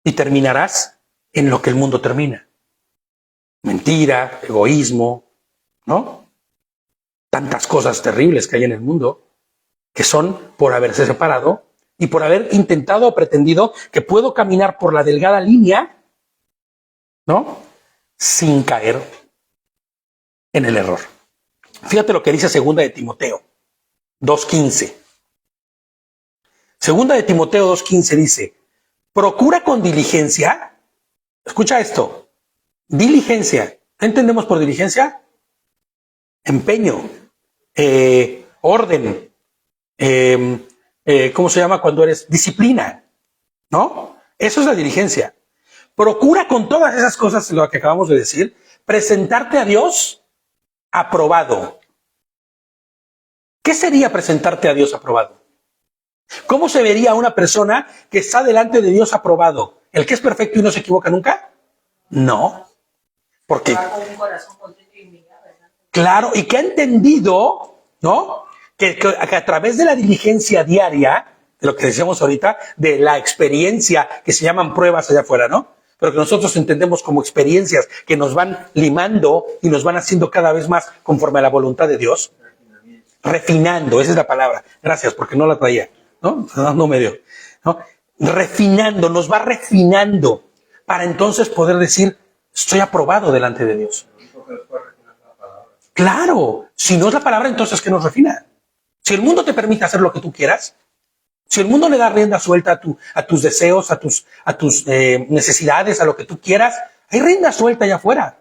Y terminarás en lo que el mundo termina. Mentira, egoísmo, ¿no? tantas cosas terribles que hay en el mundo, que son por haberse separado y por haber intentado o pretendido que puedo caminar por la delgada línea, ¿no? Sin caer en el error. Fíjate lo que dice segunda de Timoteo 2:15. Segunda de Timoteo 2:15 dice, procura con diligencia, escucha esto, diligencia. ¿Qué entendemos por diligencia? Empeño, orden, ¿cómo se llama cuando eres? Disciplina, ¿no? Eso es la diligencia. Procura con todas esas cosas, lo que acabamos de decir, presentarte a Dios aprobado. ¿Qué sería presentarte a Dios aprobado? ¿Cómo se vería una persona que está delante de Dios aprobado? ¿El que es perfecto y no se equivoca nunca? No. Porque, Con un corazón contento y humillado, ¿verdad? claro, y que ha entendido, ¿no? Que a través de la diligencia diaria, de lo que decíamos ahorita, de la experiencia, que se llaman pruebas allá afuera, ¿no? Pero que nosotros entendemos como experiencias que nos van limando y nos van haciendo cada vez más conforme a la voluntad de Dios. Refinando, esa es la palabra. Gracias, porque no la traía, ¿no? No me dio, ¿no? Refinando, nos va refinando para entonces poder decir, estoy aprobado delante de Dios. Claro, si no es la palabra, entonces ¿qué nos refina? Si el mundo te permite hacer lo que tú quieras, si el mundo le da rienda suelta a tus deseos, a tus necesidades, a lo que tú quieras, hay rienda suelta allá afuera.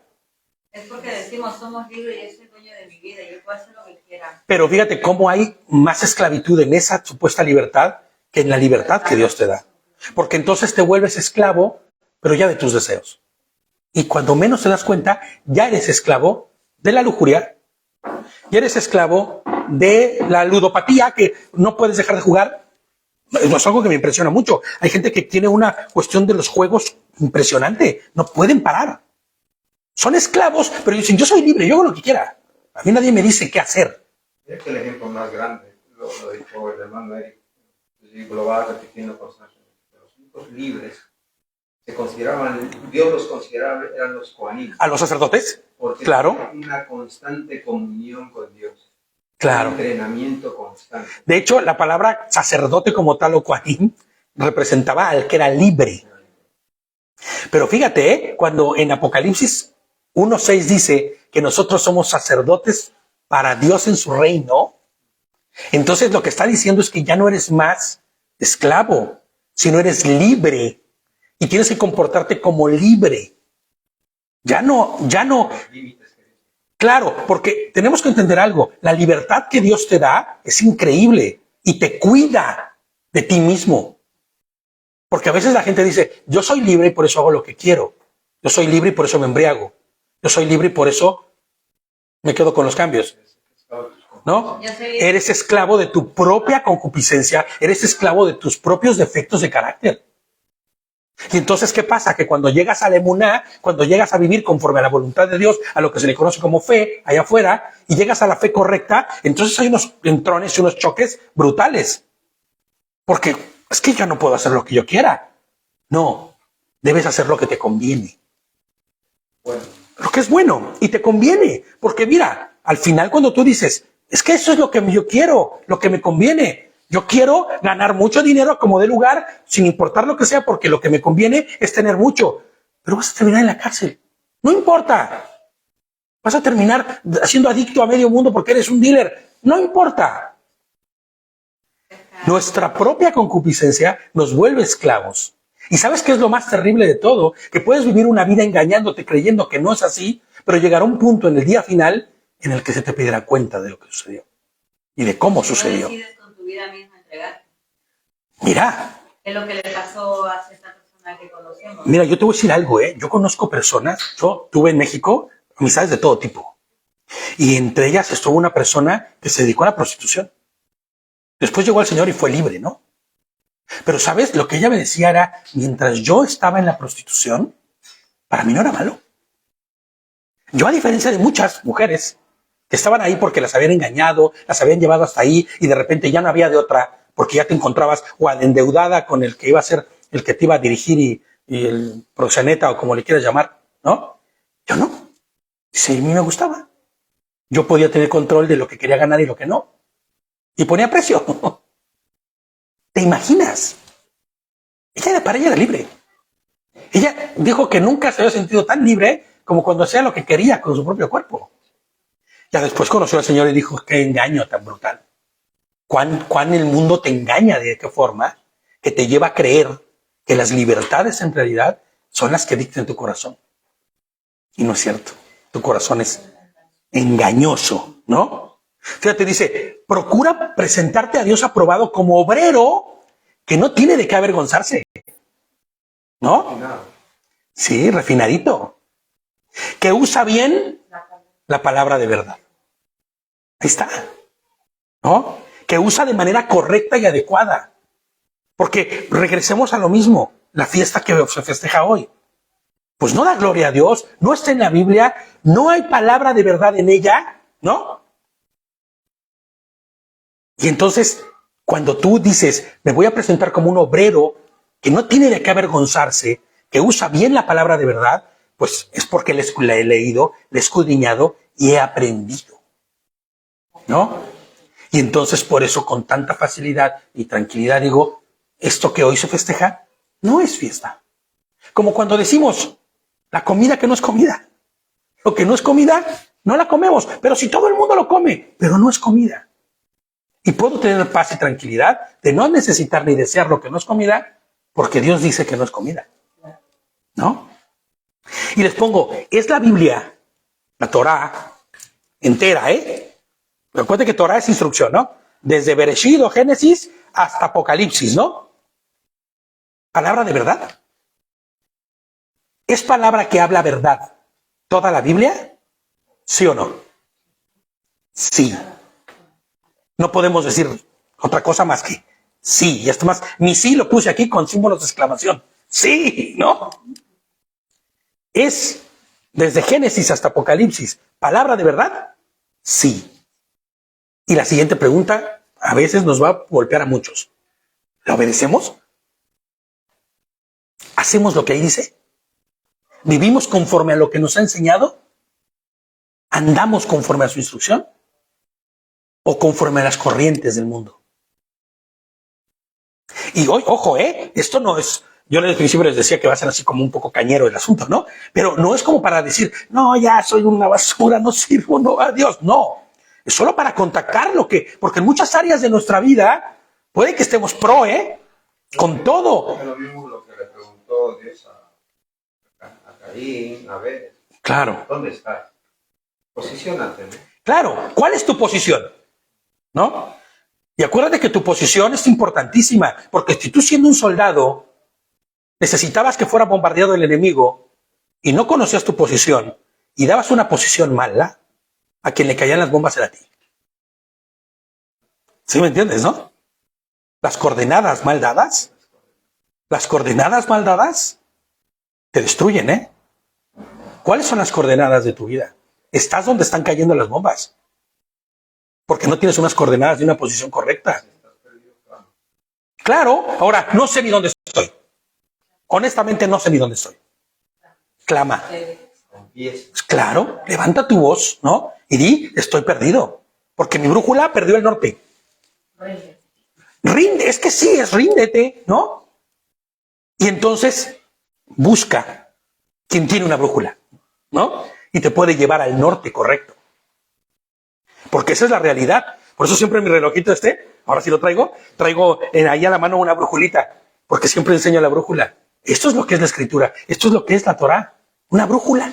Es porque decimos, somos libres y yo soy dueño de mi vida y yo puedo hacer lo que quiera. Pero fíjate cómo hay más esclavitud en esa supuesta libertad que en la libertad que Dios te da. Porque entonces te vuelves esclavo, pero ya de tus deseos. Y cuando menos te das cuenta, ya eres esclavo de la lujuria, ya eres esclavo de la ludopatía, que no puedes dejar de jugar. Es algo que me impresiona mucho. Hay gente que tiene una cuestión de los juegos impresionante. No pueden parar. Son esclavos, pero dicen, yo soy libre, yo hago lo que quiera. A mí nadie me dice qué hacer. Es que el ejemplo más grande lo dijo el hermano Eric, y lo va repitiendo constantemente. Los únicos libres se consideraban, Dios los consideraba, eran los coanim. ¿A los sacerdotes? Porque Claro. tenían una constante comunión con Dios. Claro. Un entrenamiento constante. De hecho, la palabra sacerdote como tal o coanim representaba al que era libre. Pero fíjate, cuando en Apocalipsis 1:6 dice que nosotros somos sacerdotes para Dios en su reino, entonces lo que está diciendo es que ya no eres más esclavo, sino eres libre y tienes que comportarte como libre. Ya no. Los límites que Dios. Claro, porque tenemos que entender algo. La libertad que Dios te da es increíble y te cuida de ti mismo. Porque a veces la gente dice, yo soy libre y por eso hago lo que quiero. Yo soy libre y por eso me embriago. Yo soy libre y por eso me quedo con los cambios. ¿No? Eres esclavo de tu propia concupiscencia, eres esclavo de tus propios defectos de carácter. Y entonces, ¿qué pasa? Que cuando llegas a la emuná, cuando llegas a vivir conforme a la voluntad de Dios, a lo que se le conoce como fe, allá afuera, y llegas a la fe correcta, entonces hay unos entrones y unos choques brutales. Porque es que ya no puedo hacer lo que yo quiera. No, debes hacer lo que te conviene. Bueno, Lo que es bueno y te conviene. Porque mira, al final cuando tú dices, es que eso es lo que yo quiero, lo que me conviene. Yo quiero ganar mucho dinero como de lugar, sin importar lo que sea, porque lo que me conviene es tener mucho. Pero vas a terminar en la cárcel. No importa. Vas a terminar siendo adicto a medio mundo porque eres un dealer. No importa. Nuestra propia concupiscencia nos vuelve esclavos. ¿Y sabes qué es lo más terrible de todo? Que puedes vivir una vida engañándote, creyendo que no es así, pero llegará un punto en el día final en el que se te pedirá cuenta de lo que sucedió y de cómo sucedió. No decides con tu vida misma entregarte. Mira, Es lo que le pasó a esta persona que conocemos. mira, yo te voy a decir algo, ¿eh? Yo conozco personas, yo tuve en México amistades de todo tipo. Y entre ellas estuvo una persona que se dedicó a la prostitución. Después llegó al Señor y fue libre, ¿no? Pero, ¿sabes? Lo que ella me decía era, mientras yo estaba en la prostitución, para mí no era malo. Yo, a diferencia de muchas mujeres que estaban ahí porque las habían engañado, las habían llevado hasta ahí y de repente ya no había de otra, porque ya te encontrabas o endeudada con el que iba a ser, el que te iba a dirigir y el proxeneta o como le quieras llamar, ¿no? Yo no. Dice, a mí me gustaba. yo podía tener control de lo que quería ganar y lo que no. Y ponía precio. ¿Te imaginas? Para ella era libre. Ella dijo que nunca se había sentido tan libre como cuando hacía lo que quería con su propio cuerpo. Ya después conoció al Señor y dijo, qué engaño tan brutal. ¿Cuán el mundo te engaña de qué forma que te lleva a creer que las libertades en realidad son las que dictan tu corazón? Y no es cierto. Tu corazón es engañoso, ¿no? Fíjate, dice, procura presentarte a Dios aprobado como obrero que no tiene de qué avergonzarse. ¿No? Sí, refinadito. Que usa bien la palabra de verdad. Ahí está. ¿No? Que usa de manera correcta y adecuada. Porque regresemos a lo mismo. La fiesta que se festeja hoy. Pues no da gloria a Dios, no está en la Biblia, no hay palabra de verdad en ella, ¿no? Y entonces, cuando tú dices, me voy a presentar como un obrero que no tiene de qué avergonzarse, que usa bien la palabra de verdad, pues es porque la he leído, la he escudriñado y he aprendido, ¿no? Y entonces por eso con tanta facilidad y tranquilidad digo, esto que hoy se festeja no es fiesta. Como cuando decimos, la comida que no es comida. Lo que no es comida, no la comemos. Pero si todo el mundo lo come, pero no es comida. Y puedo tener paz y tranquilidad de no necesitar ni desear lo que no es comida, porque Dios dice que no es comida. ¿No? Y les pongo, es la Biblia, la Torá, entera, ¿eh? Recuerden que Torá es instrucción, ¿no? Desde Bereshit o Génesis hasta Apocalipsis, ¿no? Palabra de verdad. ¿Es palabra que habla verdad toda la Biblia? ¿Sí o no? Sí. No podemos decir otra cosa más que sí. Y esto más, mi sí lo puse aquí con símbolos de exclamación. Sí, ¿no? ¿Es desde Génesis hasta Apocalipsis palabra de verdad? Sí. Y la siguiente pregunta a veces nos va a golpear a muchos. ¿La obedecemos? ¿Hacemos lo que ahí dice? ¿Vivimos conforme a lo que nos ha enseñado? ¿Andamos conforme a su instrucción? ¿O conforme a las corrientes del mundo? Y hoy, ojo, esto no es, yo al principio les decía que va a ser así como un poco cañero el asunto, ¿no? Pero no es como para decir, no, ya soy una basura, no sirvo, no, adiós, no. Es solo para contactar porque en muchas áreas de nuestra vida puede que estemos con todo. Es lo mismo lo que le preguntó Dios a Caín, a ver. Claro. ¿Dónde estás? Posiciónate, ¿no? Claro, ¿cuál es tu posición? ¿No? Y acuérdate que tu posición es importantísima, porque si tú siendo un soldado necesitabas que fuera bombardeado el enemigo y no conocías tu posición y dabas una posición mala, a quien le caían las bombas era a ti. ¿Sí me entiendes, no? Las coordenadas mal dadas te destruyen, ¿eh? ¿Cuáles son las coordenadas de tu vida? Estás donde están cayendo las bombas. Porque no tienes unas coordenadas de una posición correcta. Claro, ahora no sé ni dónde estoy. Honestamente no sé ni dónde estoy. Clama. Claro, levanta tu voz, ¿no? Y di, estoy perdido. Porque mi brújula perdió el norte. Rinde, es que sí, es ríndete, ¿no? Y entonces busca quien tiene una brújula, ¿no? Y te puede llevar al norte correcto. Porque esa es la realidad. Por eso siempre mi relojito ahora sí lo traigo ahí a la mano una brújulita, porque siempre enseño la brújula. Esto es lo que es la escritura, esto es lo que es la Torá, una brújula.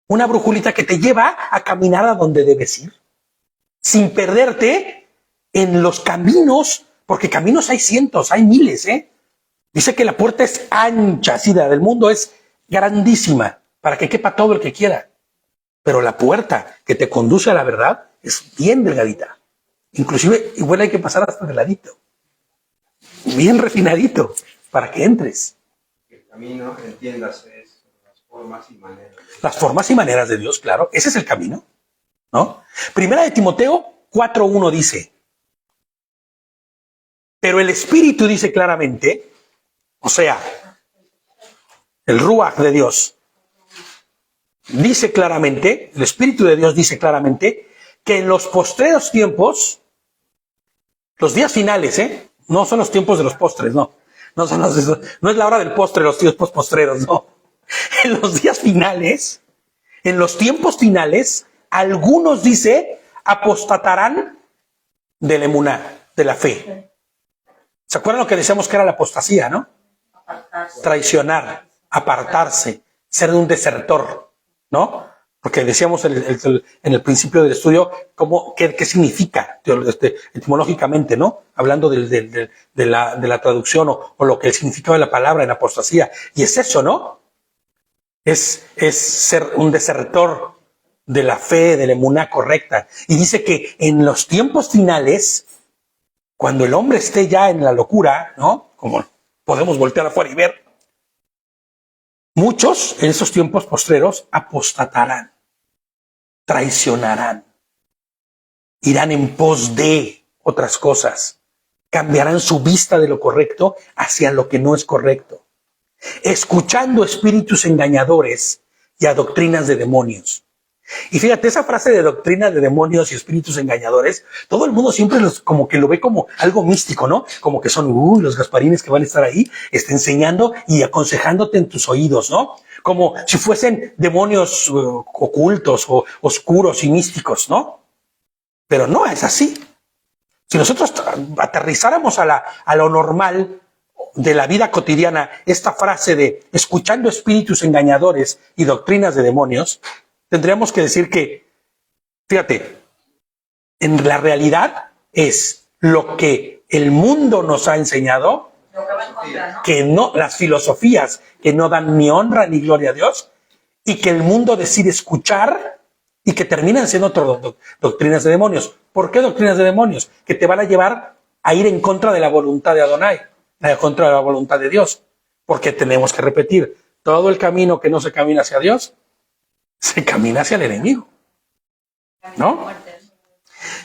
Una brújulita que te lleva a caminar a donde debes ir, sin perderte en los caminos, porque caminos hay cientos, hay miles, Dice que la puerta es ancha, así la del mundo es grandísima, para que quepa todo el que quiera. Pero la puerta que te conduce a la verdad es bien delgadita. Inclusive, igual hay que pasar hasta de ladito. Bien refinadito, para que entres. El camino, entiéndase, es las formas y maneras. Las formas y maneras de Dios, claro. Ese es el camino, ¿no? Primera de Timoteo 4:1 dice, pero el Espíritu dice claramente, o sea, el Ruach de Dios, dice claramente, el Espíritu de Dios dice claramente, que en los postreros tiempos, los días finales, no son los tiempos de los postres, no. No es la hora del postre, los tiempos postreros, no. En los días finales, en los tiempos finales, algunos, dice, apostatarán del emuná, de la fe. ¿Se acuerdan lo que decíamos que era la apostasía, no? Traicionar, apartarse, ser un desertor, ¿no? Porque decíamos en el principio del estudio qué significa etimológicamente, ¿no? Hablando de la traducción o lo que el significado de la palabra en apostasía. Y es eso, ¿no? Es ser un desertor de la fe, de la emuná correcta. Y dice que en los tiempos finales, cuando el hombre esté ya en la locura, ¿no? Como podemos voltear afuera y ver, muchos en esos tiempos postreros apostatarán, traicionarán, irán en pos de otras cosas, cambiarán su vista de lo correcto hacia lo que no es correcto, escuchando espíritus engañadores y a doctrinas de demonios. Y fíjate, esa frase de doctrina de demonios y espíritus engañadores, todo el mundo siempre como que lo ve como algo místico, ¿no? Como que son los gasparines que van a estar ahí enseñando y aconsejándote en tus oídos, ¿no? Como si fuesen demonios ocultos o oscuros y místicos, ¿no? Pero no es así. Si nosotros aterrizáramos a lo normal de la vida cotidiana, esta frase de escuchando espíritus engañadores y doctrinas de demonios, tendríamos que decir que, fíjate, en la realidad es lo que el mundo nos ha enseñado, Lo que va en contra, ¿no? que no, las filosofías que no dan ni honra ni gloria a Dios, y que el mundo decide escuchar y que terminan siendo doctrinas de demonios. ¿Por qué doctrinas de demonios? Que te van a llevar a ir en contra de la voluntad de Adonai, en contra de la voluntad de Dios. Porque tenemos que repetir, todo el camino que no se camina hacia Dios, se camina hacia el enemigo, ¿no?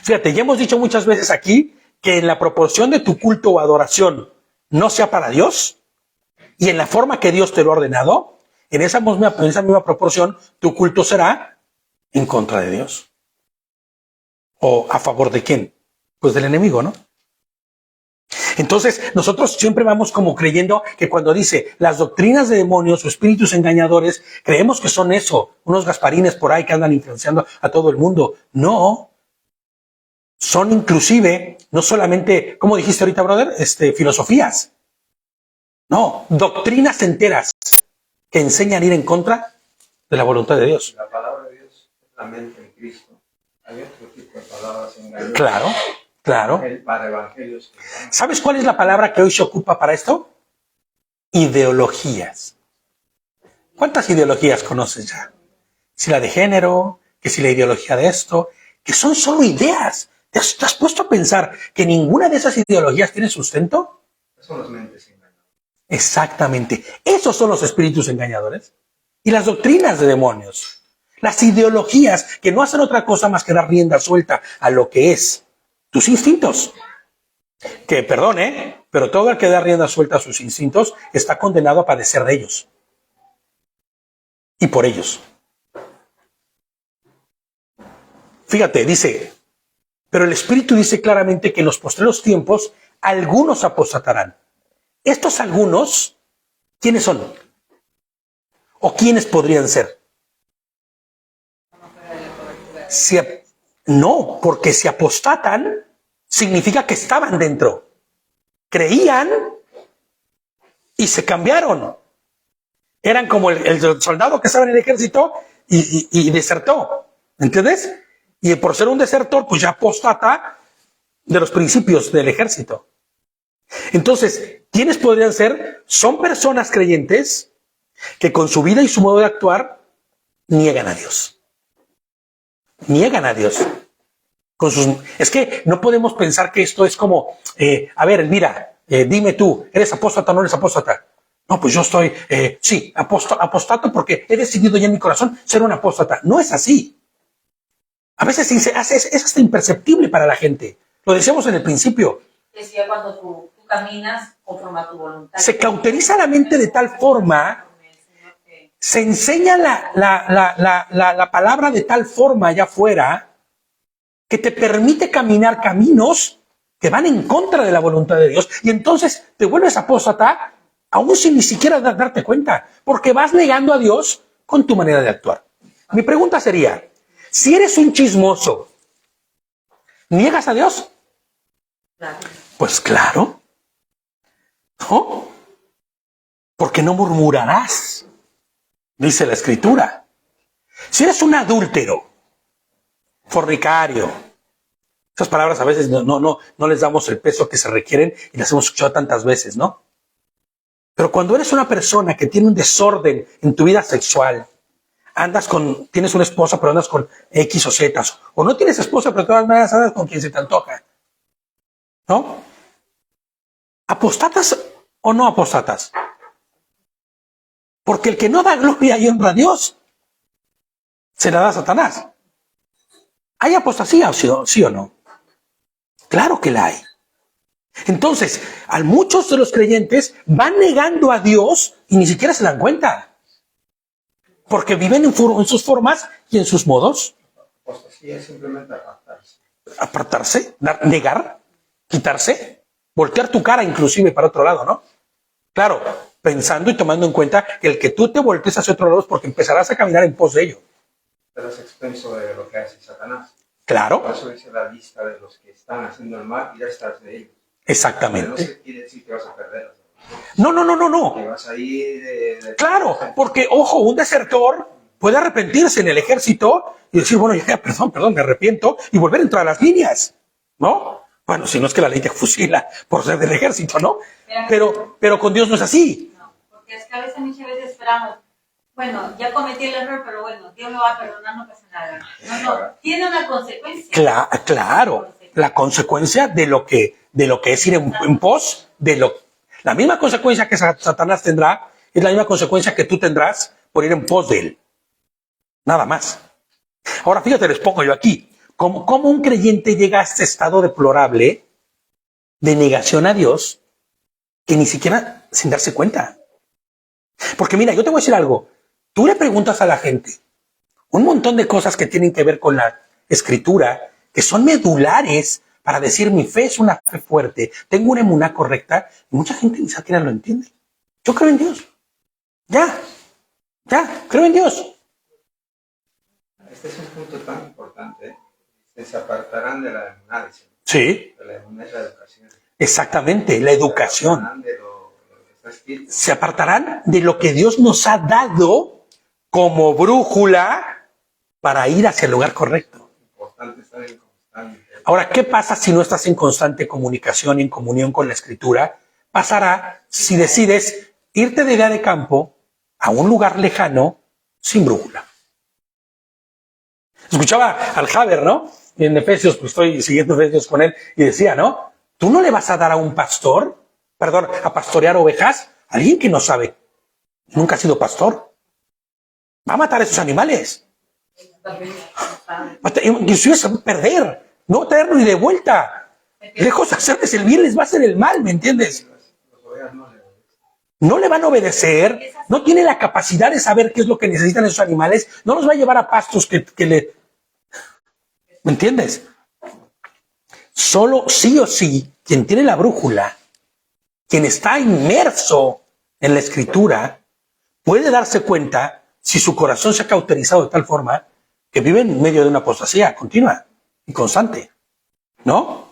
Fíjate, ya hemos dicho muchas veces aquí que en la proporción de tu culto o adoración no sea para Dios y en la forma que Dios te lo ha ordenado, en esa misma proporción tu culto será en contra de Dios. ¿O a favor de quién? Pues del enemigo, ¿no? Entonces, nosotros siempre vamos como creyendo que cuando dice las doctrinas de demonios o espíritus engañadores, creemos que son eso, unos gasparines por ahí que andan influenciando a todo el mundo. No. Son inclusive, no solamente, como dijiste ahorita, brother, filosofías. No, doctrinas enteras que enseñan a ir en contra de la voluntad de Dios. La palabra de Dios es la mente en Cristo. Hay otro tipo de palabras engañosas. Claro. Claro. Para evangelios. ¿Sabes cuál es la palabra que hoy se ocupa para esto? Ideologías. ¿Cuántas ideologías conoces ya? Si la de género, que si la ideología de esto, que son solo ideas. ¿Te has puesto a pensar que ninguna de esas ideologías tiene sustento? Son las mentes engañosas. Exactamente. Esos son los espíritus engañadores. Y las doctrinas de demonios. Las ideologías que no hacen otra cosa más que dar rienda suelta a lo que es tus instintos. Que, perdón, pero todo el que da rienda suelta a sus instintos está condenado a padecer de ellos. Y por ellos. Fíjate, dice, pero el Espíritu dice claramente que en los postreros tiempos algunos apostatarán. Estos algunos, ¿quiénes son? ¿O quiénes podrían ser? No, porque si apostatan, significa que estaban dentro. Creían y se cambiaron. Eran como el soldado que estaba en el ejército y desertó. ¿Entiendes? Y por ser un desertor, pues ya apostata de los principios del ejército. Entonces, ¿quiénes podrían ser? Son personas creyentes que con su vida y su modo de actuar niegan a Dios. Niegan a Dios. Es que no podemos pensar que esto es como, a ver, mira, dime tú, ¿eres apóstata o no eres apóstata? No, pues yo estoy, sí, apostato porque he decidido ya en mi corazón ser un apóstata. No es así. A veces es hasta imperceptible para la gente. Lo decíamos en el principio. Decía cuando tú caminas conforme a tu voluntad. Se cauteriza la mente de tal forma se enseña la palabra de tal forma allá afuera que te permite caminar caminos que van en contra de la voluntad de Dios, y entonces te vuelves apóstata aún sin ni siquiera darte cuenta, porque vas negando a Dios con tu manera de actuar. Mi pregunta sería, si eres un chismoso, ¿niegas a Dios? Pues claro, ¿no? Porque no murmurarás, dice la Escritura. Si eres un adúltero, fornicario, esas palabras a veces no les damos el peso que se requieren y las hemos escuchado tantas veces, ¿no? Pero cuando eres una persona que tiene un desorden en tu vida sexual, tienes una esposa pero andas con X o Z, o no tienes esposa pero de todas maneras andas con quien se te antoja, ¿no? ¿Apostatas o no apostatas? Porque el que no da gloria y honra a Dios, se la da a Satanás. ¿Hay apostasía sí o no? Claro que la hay. Entonces, a muchos de los creyentes van negando a Dios y ni siquiera se dan cuenta. Porque viven en sus formas y en sus modos. Apostasía es simplemente apartarse. Apartarse, negar, quitarse, voltear tu cara inclusive para otro lado, ¿no? Claro, pensando y tomando en cuenta que el que tú te voltees hacia otro lado es porque empezarás a caminar en pos de ello. Estarás expenso de lo que hace Satanás. Claro. Por eso dice la lista de los que están haciendo el mal y ya estás de ellos. Exactamente. Pero no se quiere decir que vas a perder. No. Que vas a ir Claro, porque, ojo, un desertor puede arrepentirse en el ejército y decir, bueno, ya, perdón, me arrepiento, y volver a entrar a las líneas, ¿no? Bueno, si no es que la ley te fusila por ser del ejército, ¿no? Pero con Dios no es así. No, porque es que muchas veces esperamos, bueno, ya cometí el error, pero bueno, Dios me va a perdonar, no pasa nada. No, tiene una consecuencia. Claro, la consecuencia de lo que es ir en pos de lo. La misma consecuencia que Satanás tendrá es la misma consecuencia que tú tendrás por ir en pos de él. Nada más. Ahora, fíjate, les pongo yo aquí. ¿Cómo un creyente llega a este estado deplorable de negación a Dios que ni siquiera sin darse cuenta? Porque mira, yo te voy a decir algo. Tú le preguntas a la gente un montón de cosas que tienen que ver con la Escritura, que son medulares para decir mi fe es una fe fuerte, tengo una emuná correcta, y mucha gente ni siquiera lo entiende. Yo creo en Dios. Ya, creo en Dios. Este es un punto tan importante. Se apartarán de la emuná, dice. Sí. La emuná es la educación. Exactamente, la educación. Se apartarán de lo que está escrito. Se apartarán de lo que Dios nos ha dado como brújula para ir hacia el lugar correcto. Importante estar en constante. Ahora, ¿qué pasa si no estás en constante comunicación y en comunión con la Escritura? Pasará si decides irte de día de campo a un lugar lejano sin brújula. Escuchaba al Haber, ¿no? Y en Efesios, pues estoy siguiendo Efesios con él, y decía, ¿no? Tú no le vas a dar a a pastorear ovejas, a alguien que no sabe, nunca ha sido pastor. Va a matar a esos animales. Inclusive se va a perder, no va a traerlo ni de vuelta. Lejos de hacerles el bien, les va a hacer el mal, ¿me entiendes? No le van a obedecer, no tiene la capacidad de saber qué es lo que necesitan esos animales, no los va a llevar a pastos que le... ¿Me entiendes? Solo sí o sí, quien tiene la brújula, quien está inmerso en la Escritura, puede darse cuenta si su corazón se ha cauterizado de tal forma que vive en medio de una apostasía continua y constante, ¿no?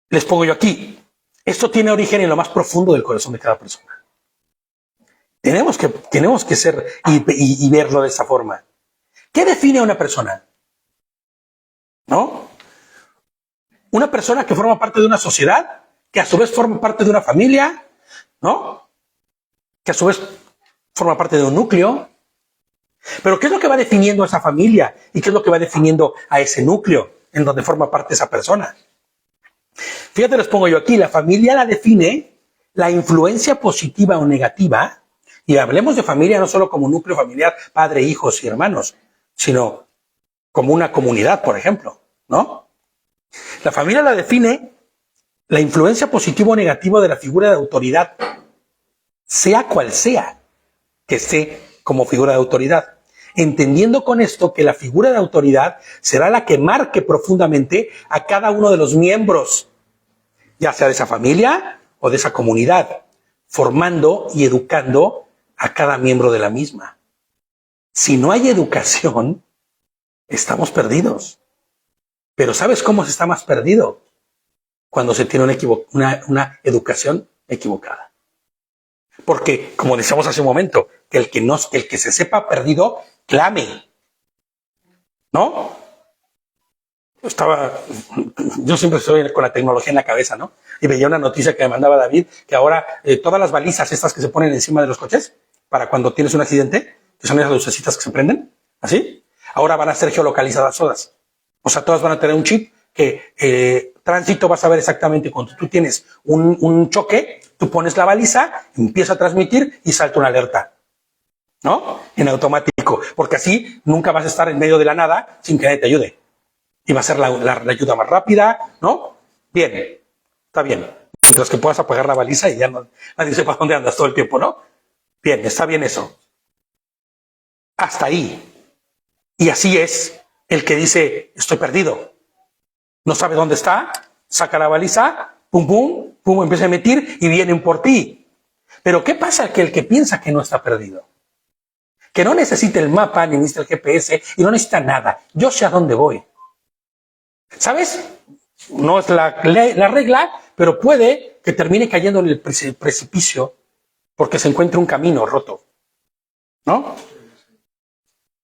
Les pongo yo aquí, esto tiene origen en lo más profundo del corazón de cada persona. Tenemos que ser y verlo de esa forma. ¿Qué define a una persona? ¿No? Una persona que forma parte de una sociedad, que a su vez forma parte de una familia, ¿no? Que a su vez forma parte de un núcleo. Pero ¿qué es lo que va definiendo a esa familia? ¿Y qué es lo que va definiendo a ese núcleo en donde forma parte esa persona? Fíjate, les pongo yo aquí, la familia la define la influencia positiva o negativa, y hablemos de familia no solo como núcleo familiar, padre, hijos y hermanos, sino como una comunidad, por ejemplo, ¿no? La familia la define la influencia positiva o negativa de la figura de autoridad, sea cual sea, que esté como figura de autoridad. Entendiendo con esto que la figura de autoridad será la que marque profundamente a cada uno de los miembros, ya sea de esa familia o de esa comunidad, formando y educando a cada miembro de la misma. Si no hay educación, estamos perdidos. Pero ¿sabes cómo se está más perdido? Cuando se tiene una educación equivocada. Porque, como decíamos hace un momento, que el que se sepa perdido, clame. ¿No? Yo siempre estoy con la tecnología en la cabeza, ¿no? Y veía una noticia que me mandaba David, que ahora todas las balizas estas que se ponen encima de los coches, para cuando tienes un accidente, que son esas lucecitas que se prenden, ¿así? Ahora van a ser geolocalizadas todas. O sea, todas van a tener un chip que tránsito va a saber exactamente cuando tú tienes un choque, tú pones la baliza, empieza a transmitir y salta una alerta, ¿no? En automático, porque así nunca vas a estar en medio de la nada sin que nadie te ayude. Y va a ser la ayuda más rápida, ¿no? Bien, está bien. Mientras que puedas apagar la baliza y ya nadie sepa dónde andas todo el tiempo, ¿no? Bien, está bien eso. Hasta ahí. Y así es el que dice, estoy perdido. No sabe dónde está, saca la baliza, pum, pum, pum, empieza a emitir y vienen por ti. Pero ¿qué pasa que el que piensa que no está perdido? Que no necesita el mapa, ni necesita el GPS, y no necesita nada. Yo sé a dónde voy. ¿Sabes? No es la regla, pero puede que termine cayendo en el precipicio porque se encuentre un camino roto, ¿no?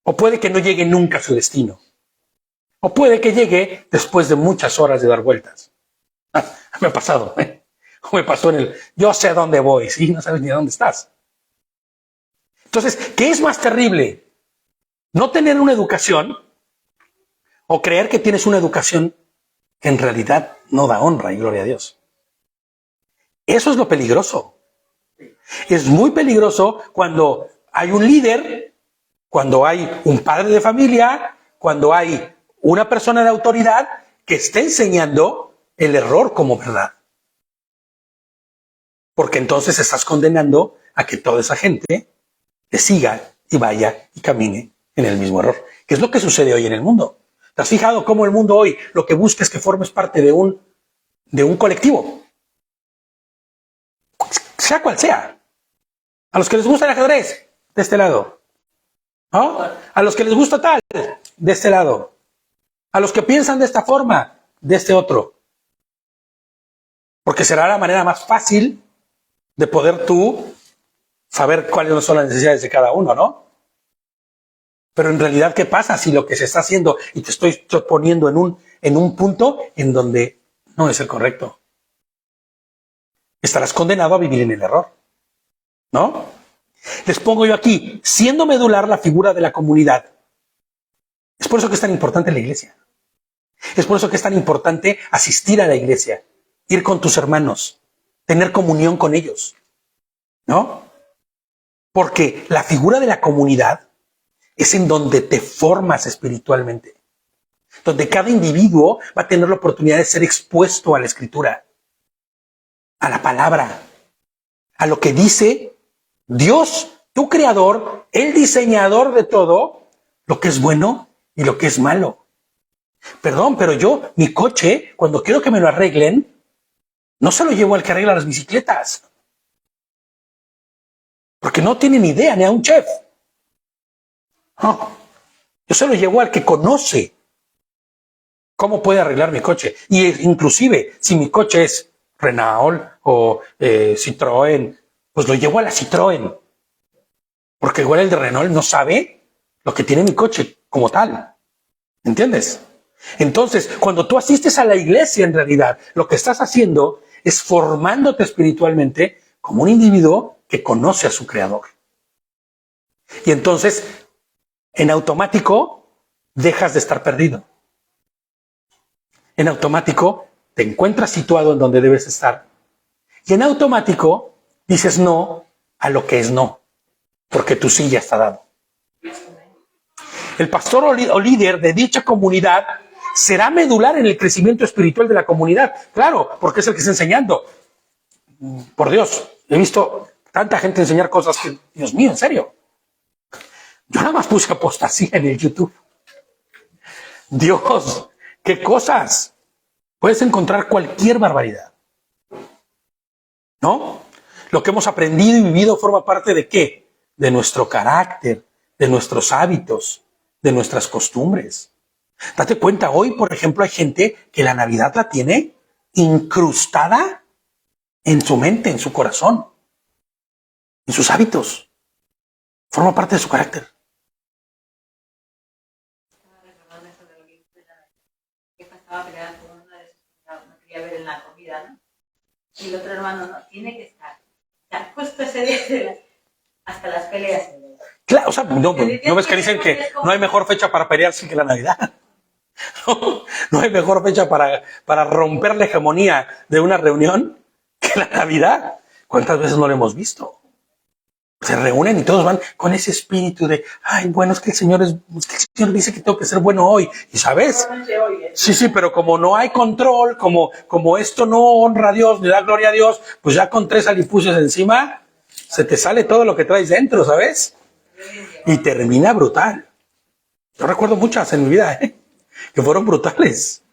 O puede que no llegue nunca a su destino. O puede que llegue después de muchas horas de dar vueltas. Me ha pasado, ¿eh? O me pasó yo sé a dónde voy, ¿sí? No sabes ni a dónde estás. Entonces, ¿qué es más terrible? ¿No tener una educación o creer que tienes una educación que en realidad no da honra y gloria a Dios? Eso es lo peligroso. Es muy peligroso cuando hay un líder, cuando hay un padre de familia, cuando hay una persona de autoridad que esté enseñando el error como verdad. Porque entonces estás condenando a que toda esa gente te siga y vaya y camine en el mismo error. ¿Qué es lo que sucede hoy en el mundo? ¿Te has fijado cómo el mundo hoy lo que busca es que formes parte de un colectivo? Sea cual sea. A los que les gusta el ajedrez, de este lado. ¿No? A los que les gusta tal, de este lado. A los que piensan de esta forma, de este otro. Porque será la manera más fácil de poder tú saber cuáles son las necesidades de cada uno, ¿no? Pero en realidad, ¿qué pasa si lo que se está haciendo y te estoy poniendo en un punto en donde no es el correcto? Estarás condenado a vivir en el error, ¿no? Les pongo yo aquí, siendo medular la figura de la comunidad. Es por eso que es tan importante la iglesia. Es por eso que es tan importante asistir a la iglesia, ir con tus hermanos, tener comunión con ellos, ¿no? Porque la figura de la comunidad es en donde te formas espiritualmente, donde cada individuo va a tener la oportunidad de ser expuesto a la Escritura, a la palabra, a lo que dice Dios, tu creador, el diseñador de todo, lo que es bueno y lo que es malo. Perdón, pero yo, mi coche, cuando quiero que me lo arreglen, no se lo llevo al que arregla las bicicletas. Porque no tiene ni idea, ni a un chef. No. Yo se lo llevo al que conoce cómo puede arreglar mi coche. Y inclusive, si mi coche es Renault o Citroën, pues lo llevo a la Citroën. Porque igual el de Renault no sabe lo que tiene mi coche como tal. ¿Entiendes? Entonces, cuando tú asistes a la iglesia, en realidad, lo que estás haciendo es formándote espiritualmente como un individuo que conoce a su creador. Y entonces, en automático, dejas de estar perdido. En automático, te encuentras situado en donde debes estar. Y en automático, dices no a lo que es no, porque tu sí ya está dado. El pastor o líder de dicha comunidad será medular en el crecimiento espiritual de la comunidad. Claro, porque es el que está enseñando. Por Dios, he visto tanta gente enseñar cosas que, Dios mío, en serio. Yo nada más puse apostasía en el YouTube. Dios, qué cosas. Puedes encontrar cualquier barbaridad. ¿No? Lo que hemos aprendido y vivido forma parte de ¿qué? De nuestro carácter, de nuestros hábitos, de nuestras costumbres. Date cuenta, hoy, por ejemplo, hay gente que la Navidad la tiene incrustada en su mente, en su corazón, en sus hábitos. Forma parte de su carácter. Estaba peleada con una de sus no quería ver en la comida, ¿no? Y el otro hermano no, tiene que estar. O sea, justo ese día hasta las peleas. Claro, o sea, no ves que dicen que no hay mejor fecha para pelearse que la Navidad. No hay mejor fecha para romper la hegemonía de una reunión que la Navidad. ¿Cuántas veces no lo hemos visto? Se reúnen y todos van con ese espíritu de, ay, bueno, es que el Señor dice que tengo que ser bueno hoy. Y sabes, sí, pero como no hay control, como esto no honra a Dios, ni da gloria a Dios, pues ya con 3 alipuses encima, se te sale todo lo que traes dentro, ¿sabes? Y termina brutal. Yo recuerdo muchas en mi vida, que fueron brutales.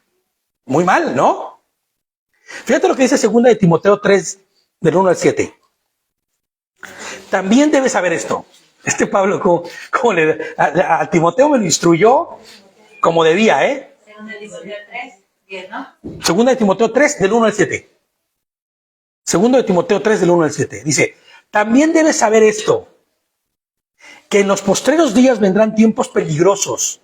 Muy mal, ¿no? Fíjate lo que dice 2 de Timoteo 3, del 1 al 7. También debes saber esto. Pablo, ¿cómo a Timoteo me lo instruyó como debía, ¿eh? 2 de Timoteo 3, 10, ¿no? 2 de Timoteo 3, del 1 al 7. 2 de Timoteo 3, del 1 al 7. Dice, también debes saber esto, que en los postreros días vendrán tiempos peligrosos.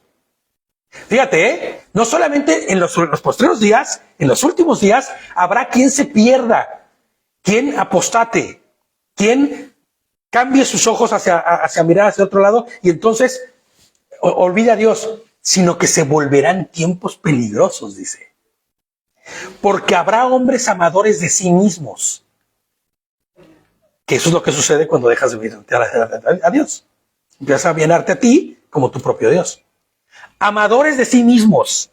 Fíjate, no solamente en los postreros días, en los últimos días, habrá quien se pierda, quien apostate, quien cambie sus ojos hacia mirar hacia otro lado y entonces olvida a Dios, sino que se volverán tiempos peligrosos, dice. Porque habrá hombres amadores de sí mismos. Que eso es lo que sucede cuando dejas de mirarte a Dios. Empiezas a llenarte a ti como tu propio Dios. Amadores de sí mismos,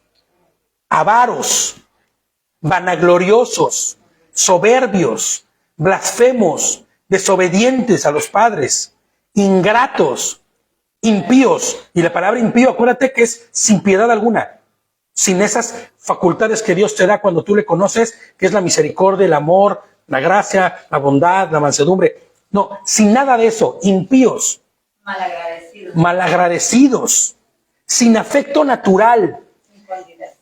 avaros, vanagloriosos, soberbios, blasfemos, desobedientes a los padres, ingratos, impíos. Y la palabra impío, acuérdate que es sin piedad alguna, sin esas facultades que Dios te da cuando tú le conoces, que es la misericordia, el amor, la gracia, la bondad, la mansedumbre. No, sin nada de eso, impíos, malagradecidos, sin afecto natural,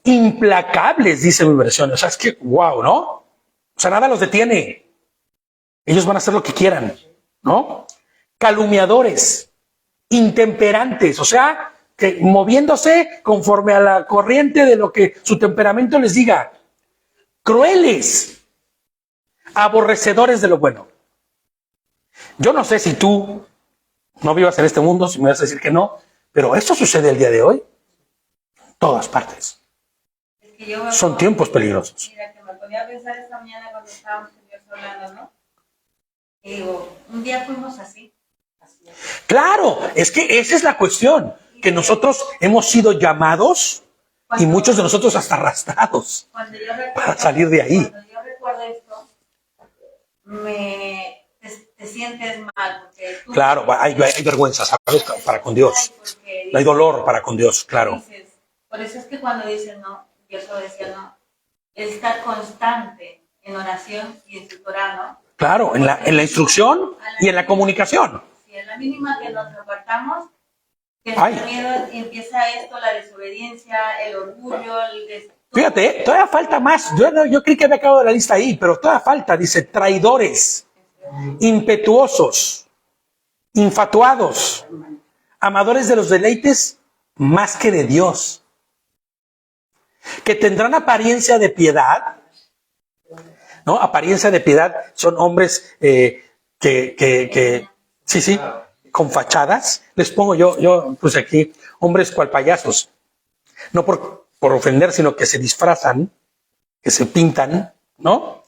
implacables, dice mi versión. O sea, es que, wow, ¿no? O sea, nada los detiene. Ellos van a hacer lo que quieran, ¿no? Calumniadores, intemperantes, o sea, que moviéndose conforme a la corriente de lo que su temperamento les diga. Crueles, aborrecedores de lo bueno. Yo no sé si tú no vivas en este mundo, si me vas a decir que no, pero esto sucede el día de hoy. En todas partes. Es que son tiempos peligrosos. Mira, que me ponía a pensar esta mañana cuando estábamos en Dios hablando, ¿no? Y digo, un día fuimos así. Claro, es que esa es la cuestión, que nosotros hemos sido llamados y muchos de nosotros hasta arrastrados para salir de ahí. Cuando yo recuerdo esto, te sientes mal. Porque tú claro, hay vergüenza, ¿sabes? Para con Dios. Hay dolor para con Dios, claro. Dices, por eso es que cuando dicen, no, yo solo decía, no, estar constante en oración y en tu Torah, ¿no? Claro, en la instrucción y en la comunicación. Si en la mínima que nos apartamos, que el miedo empieza esto, la desobediencia, el orgullo, Fíjate, todavía falta más. Yo creí que había acabado la lista ahí, pero todavía falta. Dice, traidores, impetuosos, infatuados, amadores de los deleites más que de Dios, que tendrán apariencia de piedad, ¿no? Apariencia de piedad son hombres sí, con fachadas. Les pongo yo puse aquí, hombres cual payasos. No por ofender, sino que se disfrazan, que se pintan, ¿no?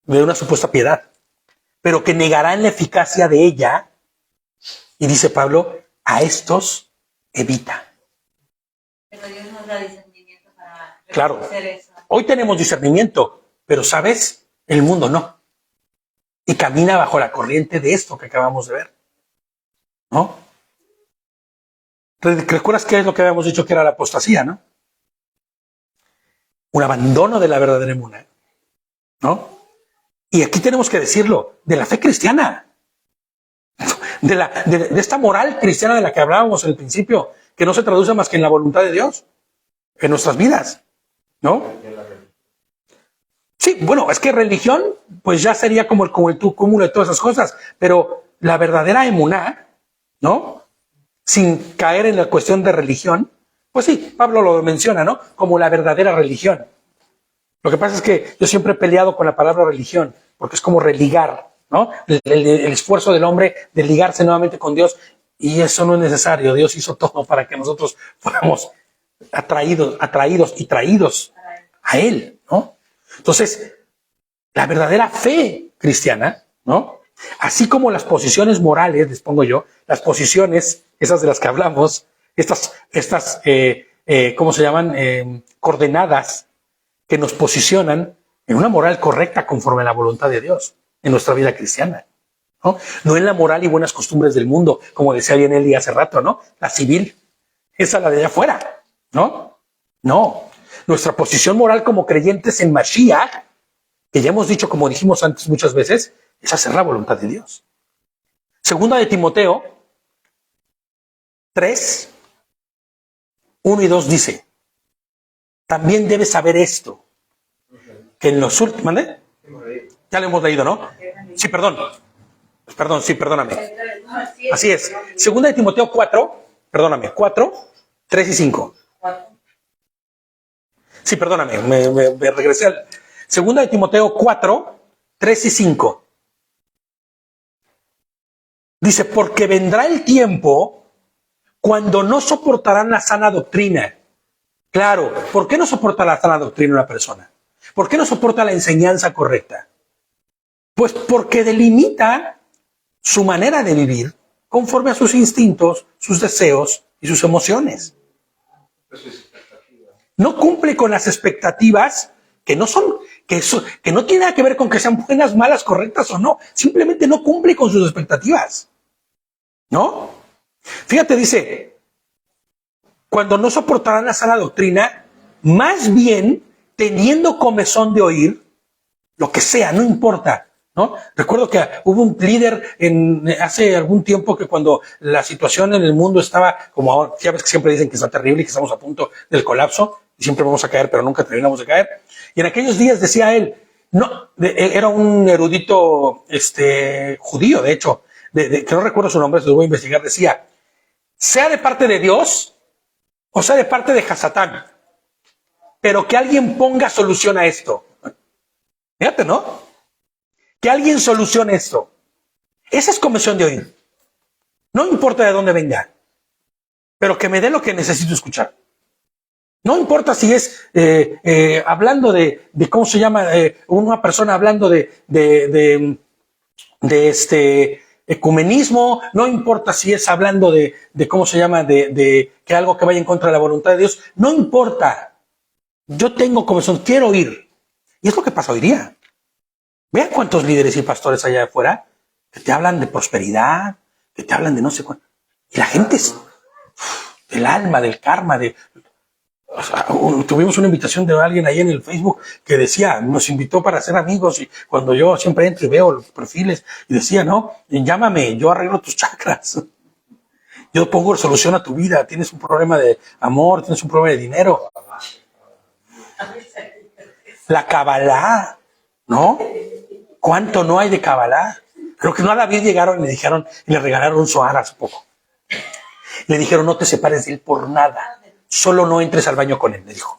De una supuesta piedad, pero que negarán la eficacia de ella. Y dice Pablo, a estos evita. Pero Dios nos da discernimiento para claro, eso. Hoy tenemos discernimiento, pero ¿sabes? El mundo no. Y camina bajo la corriente de esto que acabamos de ver, ¿no? ¿Recuerdas qué es lo que habíamos dicho que era la apostasía, no? Un abandono de la verdadera emuná, ¿no? Y aquí tenemos que decirlo, de la fe cristiana, de esta moral cristiana de la que hablábamos en el principio, que no se traduce más que en la voluntad de Dios, en nuestras vidas, ¿no? Sí, bueno, es que religión, pues ya sería como el cúmulo de todas esas cosas, pero la verdadera emuná, ¿no? Sin caer en la cuestión de religión, pues sí, Pablo lo menciona, ¿no? Como la verdadera religión. Lo que pasa es que yo siempre he peleado con la palabra religión, porque es como religar, ¿no? El esfuerzo del hombre de ligarse nuevamente con Dios, y eso no es necesario. Dios hizo todo para que nosotros fuéramos atraídos y traídos a Él, ¿no? Entonces, la verdadera fe cristiana, ¿no? Así como las posiciones morales, les pongo yo, las posiciones, esas de las que hablamos, estas ¿cómo se llaman? Coordenadas que nos posicionan en una moral correcta conforme a la voluntad de Dios en nuestra vida cristiana, ¿no? No en la moral y buenas costumbres del mundo, como decía bien Eli hace rato, ¿no? La civil, esa es la de allá afuera, ¿no? No. Nuestra posición moral como creyentes en Mashiach, que ya hemos dicho, como dijimos antes muchas veces, es hacer la voluntad de Dios. Segunda de Timoteo 3, 1 y 2 dice, también debes saber esto, que en los últimos... ¿Mande? Ya lo hemos leído, ¿no? Sí, perdón, sí, perdóname. Así es. Segunda de Timoteo 4, 3 y 5. Sí, perdóname, me regresé al... Segunda de Timoteo 4, 3 y 5. Dice, porque vendrá el tiempo cuando no soportarán la sana doctrina. Claro, ¿por qué no soporta la sana doctrina una persona? ¿Por qué no soporta la enseñanza correcta? Pues porque delimita su manera de vivir conforme a sus instintos, sus deseos y sus emociones. No cumple con las expectativas que no son, que no tiene nada que ver con que sean buenas, malas, correctas o no. Simplemente no cumple con sus expectativas. ¿No? Fíjate, dice, cuando no soportarán la sana doctrina, más bien teniendo comezón de oír, lo que sea, no importa, ¿no? Recuerdo que hubo un líder hace algún tiempo que cuando la situación en el mundo estaba como ahora, ya ves que siempre dicen que está terrible y que estamos a punto del colapso, y siempre vamos a caer, pero nunca terminamos de caer. Y en aquellos días decía él, él era un erudito judío, de hecho, que no recuerdo su nombre, se lo voy a investigar, decía, sea de parte de Dios o sea de parte de Hasatán, pero que alguien ponga solución a esto. Fíjate, ¿no? Que alguien solucione esto. Esa es comezón de oír. No importa de dónde venga, pero que me dé lo que necesito escuchar. No importa si es hablando de ¿cómo se llama? Una persona hablando de ecumenismo, no importa si es hablando de ¿cómo se llama? De que algo que vaya en contra de la voluntad de Dios, no importa. Yo tengo comezón, quiero oír. Y es lo que pasa hoy día. Vean cuántos líderes y pastores allá afuera que te hablan de prosperidad, que te hablan de no sé cuánto. Y la gente es del alma, del karma, o sea, tuvimos una invitación de alguien ahí en el Facebook que decía, nos invitó para ser amigos, y cuando yo siempre entro y veo los perfiles y decía, no, llámame, yo arreglo tus chakras, yo pongo solución a tu vida, tienes un problema de amor, tienes un problema de dinero. La Kabbalah, ¿no? ¿Cuánto no hay de Kabbalah? Creo que no a David llegaron y le dijeron, y le regalaron un Zohar hace poco. Le dijeron, no te separes de él por nada. Solo no entres al baño con él, le dijo.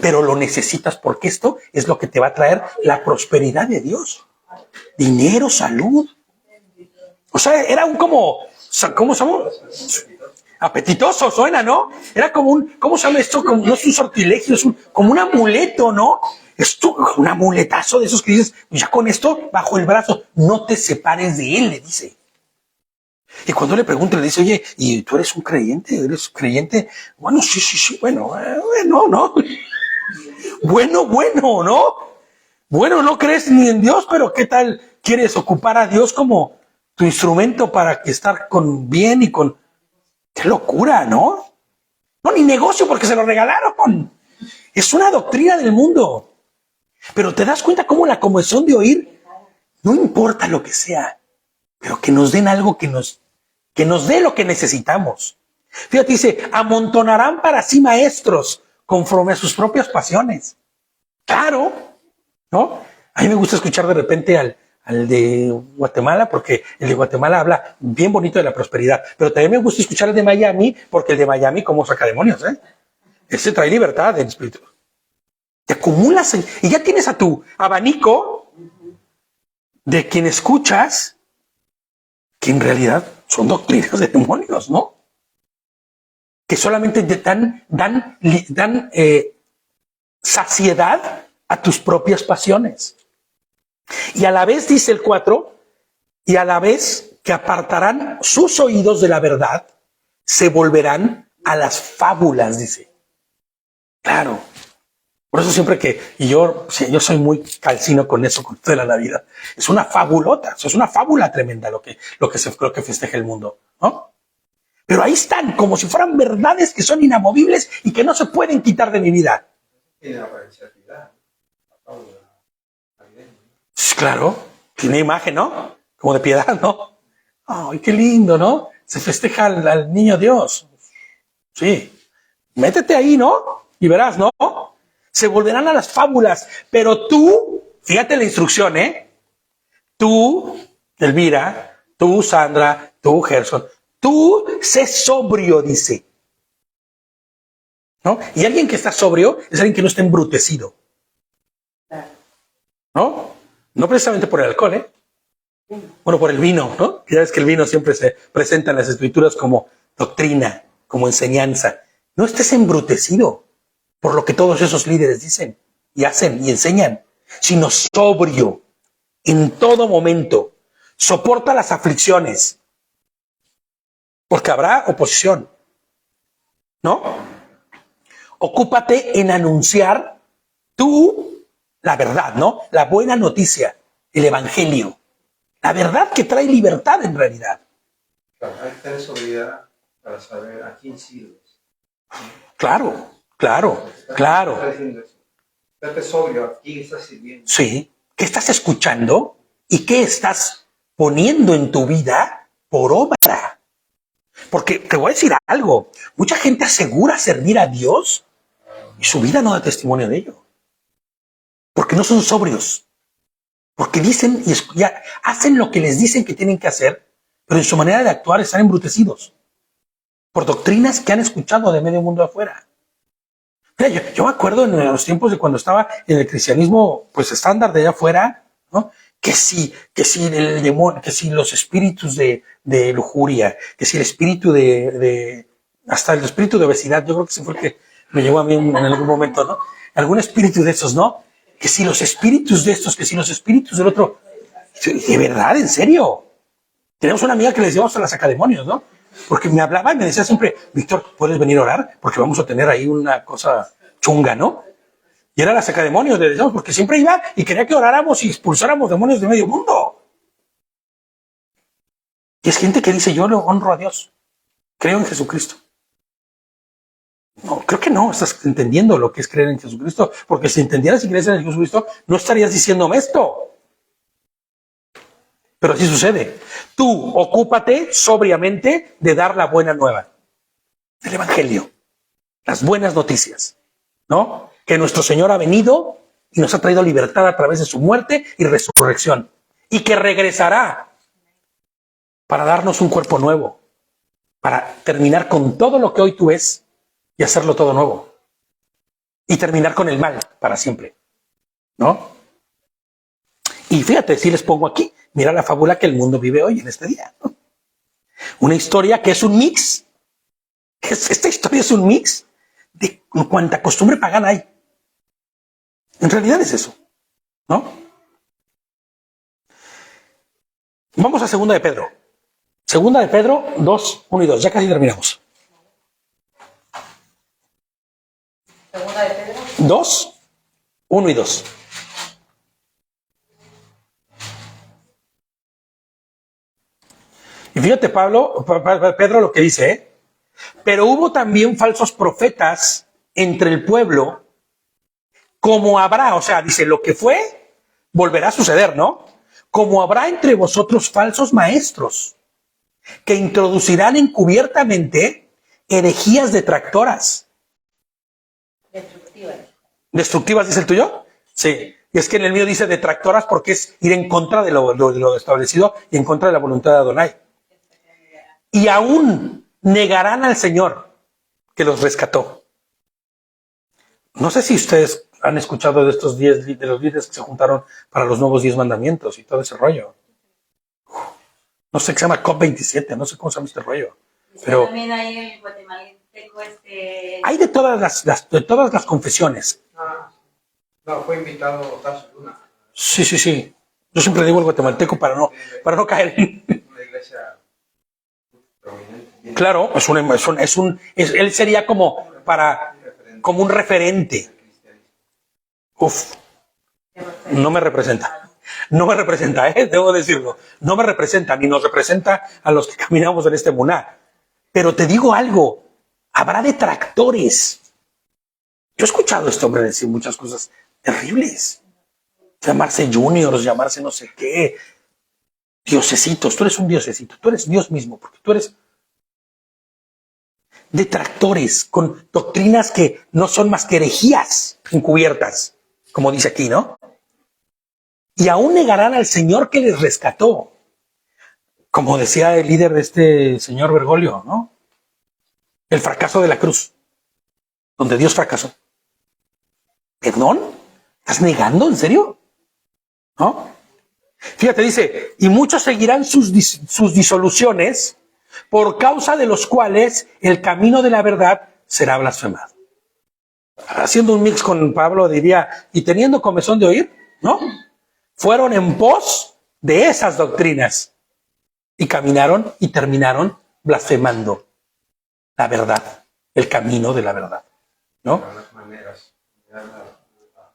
Pero lo necesitas porque esto es lo que te va a traer la prosperidad de Dios. Dinero, salud. O sea, era un ¿cómo somos? Apetitoso suena, ¿no? Era como ¿cómo se llama esto? No es un sortilegio, es como un amuleto, ¿no? Es un amuletazo de esos que dices, ya con esto bajo el brazo, no te separes de él, le dice. Y cuando le pregunta, le dice, oye, ¿y tú eres un creyente? ¿Eres creyente? Bueno, sí, bueno, ¿no? Bueno, ¿no? Bueno, no crees ni en Dios, pero ¿qué tal quieres ocupar a Dios como tu instrumento para estar con bien y con... ¡Qué locura!, ¿no? No, ni negocio porque se lo regalaron. Es una doctrina del mundo. Pero te das cuenta cómo la comezón de oír, no importa lo que sea, pero que nos den algo que nos dé lo que necesitamos. Fíjate, dice, amontonarán para sí maestros conforme a sus propias pasiones. Claro, ¿no? A mí me gusta escuchar de repente al de Guatemala, porque el de Guatemala habla bien bonito de la prosperidad, pero también me gusta escuchar el de Miami, porque el de Miami como saca demonios, ¿eh? Ese trae libertad en espíritu. Te acumulas y ya tienes a tu abanico de quien escuchas, que en realidad son doctrinas de demonios, ¿no? Que solamente te dan saciedad a tus propias pasiones. Y a la vez, dice el 4, y a la vez que apartarán sus oídos de la verdad, se volverán a las fábulas, dice. Claro. Por eso siempre yo soy muy calcino con eso, con toda la Navidad. Es una fabulota, es una fábula tremenda lo que festeja el mundo, ¿no? Pero ahí están, como si fueran verdades que son inamovibles y que no se pueden quitar de mi vida. Tiene apariencia de piedad. Claro, tiene imagen, ¿no? Como de piedad, ¿no? Ay, qué lindo, ¿no? Se festeja al niño Dios. Sí. Métete ahí, ¿no? Y verás, ¿no? Se volverán a las fábulas. Pero tú, fíjate la instrucción, ¿eh? Tú, Elvira, tú, Sandra, tú, Gerson, tú sé sobrio, dice. ¿No? Y alguien que está sobrio es alguien que no está embrutecido. ¿No? No precisamente por el alcohol, ¿eh? Bueno, por el vino, ¿no? Ya ves que el vino siempre se presenta en las escrituras como doctrina, como enseñanza. No estés embrutecido por lo que todos esos líderes dicen y hacen y enseñan, sino sobrio en todo momento. Soporta las aflicciones, porque habrá oposición, ¿no? Ocúpate en anunciar la verdad, ¿no? La buena noticia, el evangelio. La verdad que trae libertad en realidad. Claro, hay que tener sobriedad para saber a quién sirves. Claro. Está diciendo eso. Estate sobrio, ¿a quién estás sirviendo? Sí. ¿Qué estás escuchando? ¿Y qué estás poniendo en tu vida por obra? Porque te voy a decir algo. Mucha gente asegura servir a Dios y su vida no da testimonio de ello. Porque no son sobrios. Porque dicen y hacen lo que les dicen que tienen que hacer, pero en su manera de actuar están embrutecidos por doctrinas que han escuchado de medio mundo afuera. Mira, yo me acuerdo en los tiempos de cuando estaba en el cristianismo pues estándar de allá afuera, ¿no? Que si el demonio, que si los espíritus de lujuria, que si el espíritu hasta el espíritu de obesidad, yo creo que ese fue el que me llegó a mí en algún momento, ¿no? Algún espíritu de esos, ¿no? Que si los espíritus de estos, que si los espíritus del otro. De verdad, en serio. Tenemos una amiga que le decíamos a la sacademonios, ¿no? Porque me hablaba y me decía siempre, Víctor, ¿puedes venir a orar? Porque vamos a tener ahí una cosa chunga, ¿no? Y era la sacademonios, le decíamos, porque siempre iba y quería que oráramos y expulsáramos demonios de medio mundo. Y es gente que dice, yo le honro a Dios, creo en Jesucristo. No, creo que no estás entendiendo lo que es creer en Jesucristo, porque si entendieras y crees en Jesucristo, no estarías diciéndome esto. Pero así sucede. Tú ocúpate sobriamente de dar la buena nueva, el evangelio, las buenas noticias, ¿no? Que nuestro Señor ha venido y nos ha traído libertad a través de su muerte y resurrección, y que regresará para darnos un cuerpo nuevo, para terminar con todo lo que hoy tú es y hacerlo todo nuevo, y terminar con el mal para siempre, ¿no? Y fíjate, si les pongo aquí, mira la fábula que el mundo vive hoy en este día, ¿no? Una historia que es un mix. Esta historia es un mix de cuánta costumbre pagana hay. En realidad es eso, ¿no? Vamos a Segunda de Pedro. Segunda de Pedro 2, 1 y 2. Ya casi terminamos. Segunda de Pedro 2, 1 y 2. Fíjate, Pedro lo que dice, ¿eh? Pero hubo también falsos profetas entre el pueblo, como habrá, o sea, dice, lo que fue, volverá a suceder, ¿no? Como habrá entre vosotros falsos maestros, que introducirán encubiertamente herejías detractoras. ¿Destructivas dice el tuyo? Sí. Y es que en el mío dice detractoras porque es ir en contra de lo establecido y en contra de la voluntad de Adonai. Y aún negarán al Señor que los rescató. No sé si ustedes han escuchado de estos 10 de los líderes que se juntaron para los nuevos 10 mandamientos y todo ese rollo. No sé qué se llama COP27, no sé cómo se llama este rollo. Pero también hay el guatemalteco hay de todas las confesiones. No, fue invitado Tarso Luna. Sí. Yo siempre digo el guatemalteco para no caer en... Una iglesia prominente. Claro, él sería como un referente. Uf, no me representa. No me representa, debo decirlo. No me representa, ni nos representa a los que caminamos en este muná. Pero te digo algo, habrá detractores. Yo he escuchado a este hombre decir muchas cosas terribles. Llamarse juniors, llamarse no sé qué. Diosecitos, tú eres un diosecito, tú eres Dios mismo, porque tú eres detractores con doctrinas que no son más que herejías encubiertas, como dice aquí, ¿no? Y aún negarán al Señor que les rescató. Como decía el líder de este señor Bergoglio, ¿no? El fracaso de la cruz, donde Dios fracasó. ¿Perdón? ¿Estás negando? ¿En serio? ¿No? Fíjate, dice, y muchos seguirán sus disoluciones, por causa de los cuales el camino de la verdad será blasfemado. Haciendo un mix con Pablo diría, y teniendo comezón de oír, ¿no? Fueron en pos de esas doctrinas y caminaron y terminaron blasfemando la verdad, el camino de la verdad, ¿no? Las maneras, la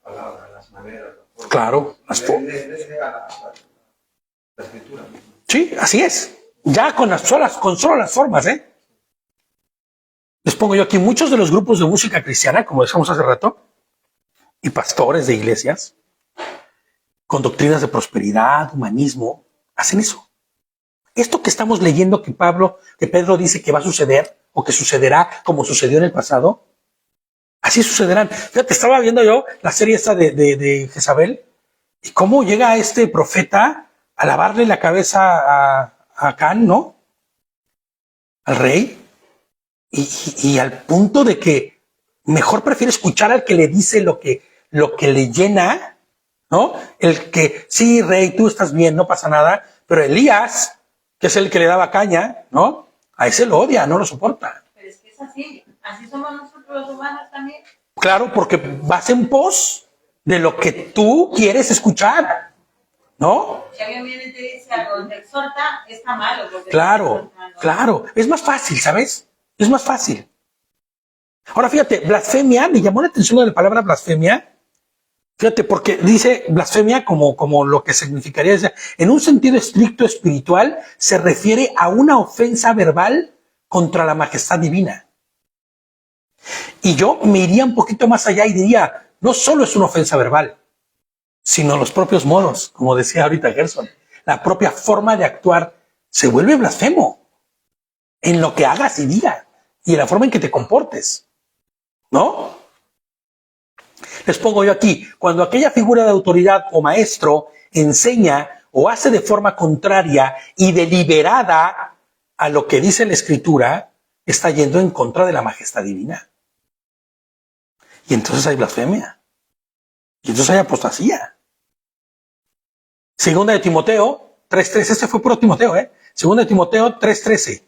palabra, las maneras. Claro, la escritura. Sí, así es. Ya con solo las formas, ¿eh? Les pongo yo aquí muchos de los grupos de música cristiana, como decíamos hace rato, y pastores de iglesias, con doctrinas de prosperidad, humanismo, hacen eso. Esto que estamos leyendo que Pedro dice que va a suceder, o que sucederá como sucedió en el pasado, así sucederán. Fíjate, estaba viendo yo la serie esta de Jezabel, y cómo llega este profeta a lavarle la cabeza a Acán, ¿no? Al rey, y al punto de que mejor prefiere escuchar al que le dice lo que le llena, ¿no? El que, sí, rey, tú estás bien, no pasa nada, pero Elías, que es el que le daba caña, ¿no? A ese lo odia, no lo soporta. Pero es que es así somos nosotros los humanos también. Claro, porque vas en pos de lo que tú quieres escuchar, ¿no? Si alguien viene y te dice algo, te exhorta, está malo. Claro. Es más fácil, ¿sabes? Es más fácil. Ahora fíjate, blasfemia, me llamó la atención la palabra blasfemia. Fíjate, porque dice blasfemia como lo que significaría, en un sentido estricto espiritual, se refiere a una ofensa verbal contra la majestad divina. Y yo me iría un poquito más allá y diría, no solo es una ofensa verbal, sino los propios modos, como decía ahorita Gerson, la propia forma de actuar se vuelve blasfemo en lo que hagas y digas y en la forma en que te comportes, ¿no? Les pongo yo aquí, cuando aquella figura de autoridad o maestro enseña o hace de forma contraria y deliberada a lo que dice la Escritura, está yendo en contra de la majestad divina. Y entonces hay blasfemia. Y entonces hay apostasía. Segunda de Timoteo 3:13, este fue puro Timoteo, Segunda de Timoteo 3:13.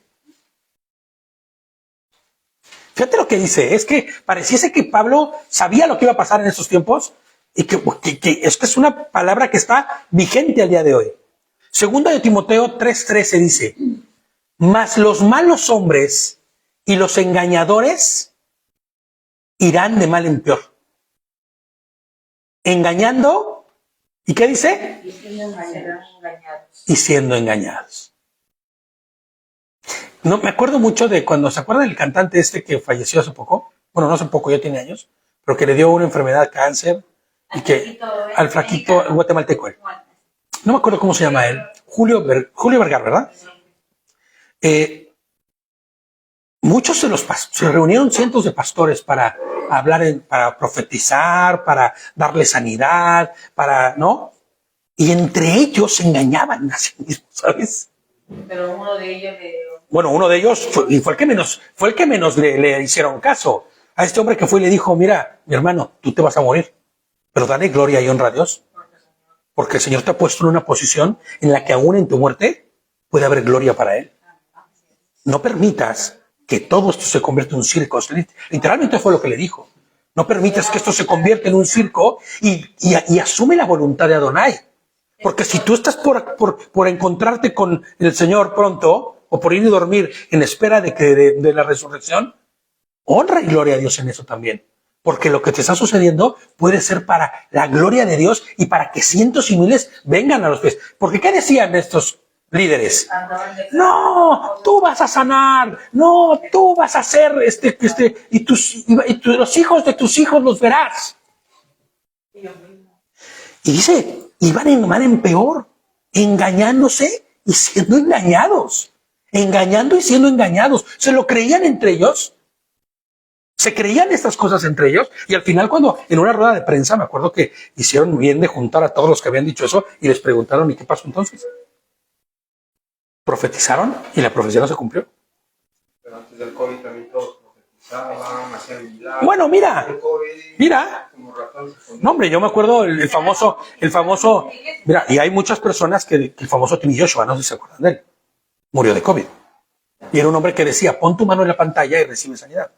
Fíjate lo que dice, es que pareciese que Pablo sabía lo que iba a pasar en estos tiempos y que esta es una palabra que está vigente al día de hoy. Segunda de Timoteo 3:13 dice, mas los malos hombres y los engañadores irán de mal en peor. Engañando, ¿y qué dice? Y siendo engañados. Y siendo engañados. No, me acuerdo mucho de cuando se acuerdan del cantante este que falleció hace poco. Bueno, no hace poco, ya tiene años, pero que le dio una enfermedad, cáncer, y que al flaquito guatemalteco. No me acuerdo cómo se llama él. Julio Vergara, ¿verdad? Muchos de los se reunieron cientos de pastores para hablar, para profetizar, para darle sanidad, ¿no? Y entre ellos se engañaban a sí mismos, ¿sabes? Pero uno de ellos Bueno, uno de ellos fue el que menos le hicieron caso. A este hombre que fue y le dijo, mira, mi hermano, tú te vas a morir, pero dale gloria y honra a Dios. Porque el Señor te ha puesto en una posición en la que aún en tu muerte puede haber gloria para Él. No permitas que todo esto se convierta en un circo. Literalmente fue lo que le dijo. No permitas que esto se convierta en un circo y asume la voluntad de Adonai. Porque si tú estás por encontrarte con el Señor pronto, o por ir a dormir en espera de la resurrección, honra y gloria a Dios en eso también. Porque lo que te está sucediendo puede ser para la gloria de Dios y para que cientos y miles vengan a los pies. Porque ¿qué decían estos líderes? No, tú vas a sanar. No, tú vas a hacer y los hijos de tus hijos los verás. Y dice, iban en peor, engañándose y siendo engañados. Engañando y siendo engañados. Se lo creían entre ellos. Se creían estas cosas entre ellos y al final cuando en una rueda de prensa me acuerdo que hicieron bien de juntar a todos los que habían dicho eso y les preguntaron ¿y qué pasó entonces? Profetizaron y la profecía no se cumplió. Pero antes del COVID también todos profetizaban, hacían milagros. Bueno, mira, COVID, no hombre, yo me acuerdo el famoso, mira, y hay muchas personas que el famoso Timmy Joshua, no sé si se acuerdan de él, murió de COVID. Y era un hombre que decía, pon tu mano en la pantalla y recibe sanidad.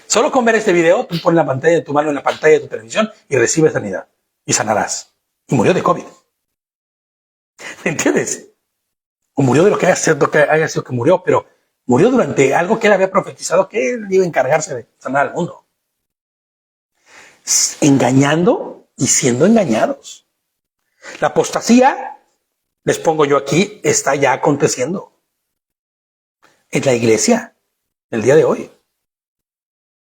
Solo con ver este video, tú pones tu mano en la pantalla de tu televisión y recibes sanidad. Y sanarás. Y murió de COVID. ¿Me entiendes? O murió de lo que haya sido que murió, pero murió durante algo que él había profetizado que él iba a encargarse de sanar al mundo. Engañando y siendo engañados. La apostasía, les pongo yo aquí, está ya aconteciendo. En la iglesia, el día de hoy.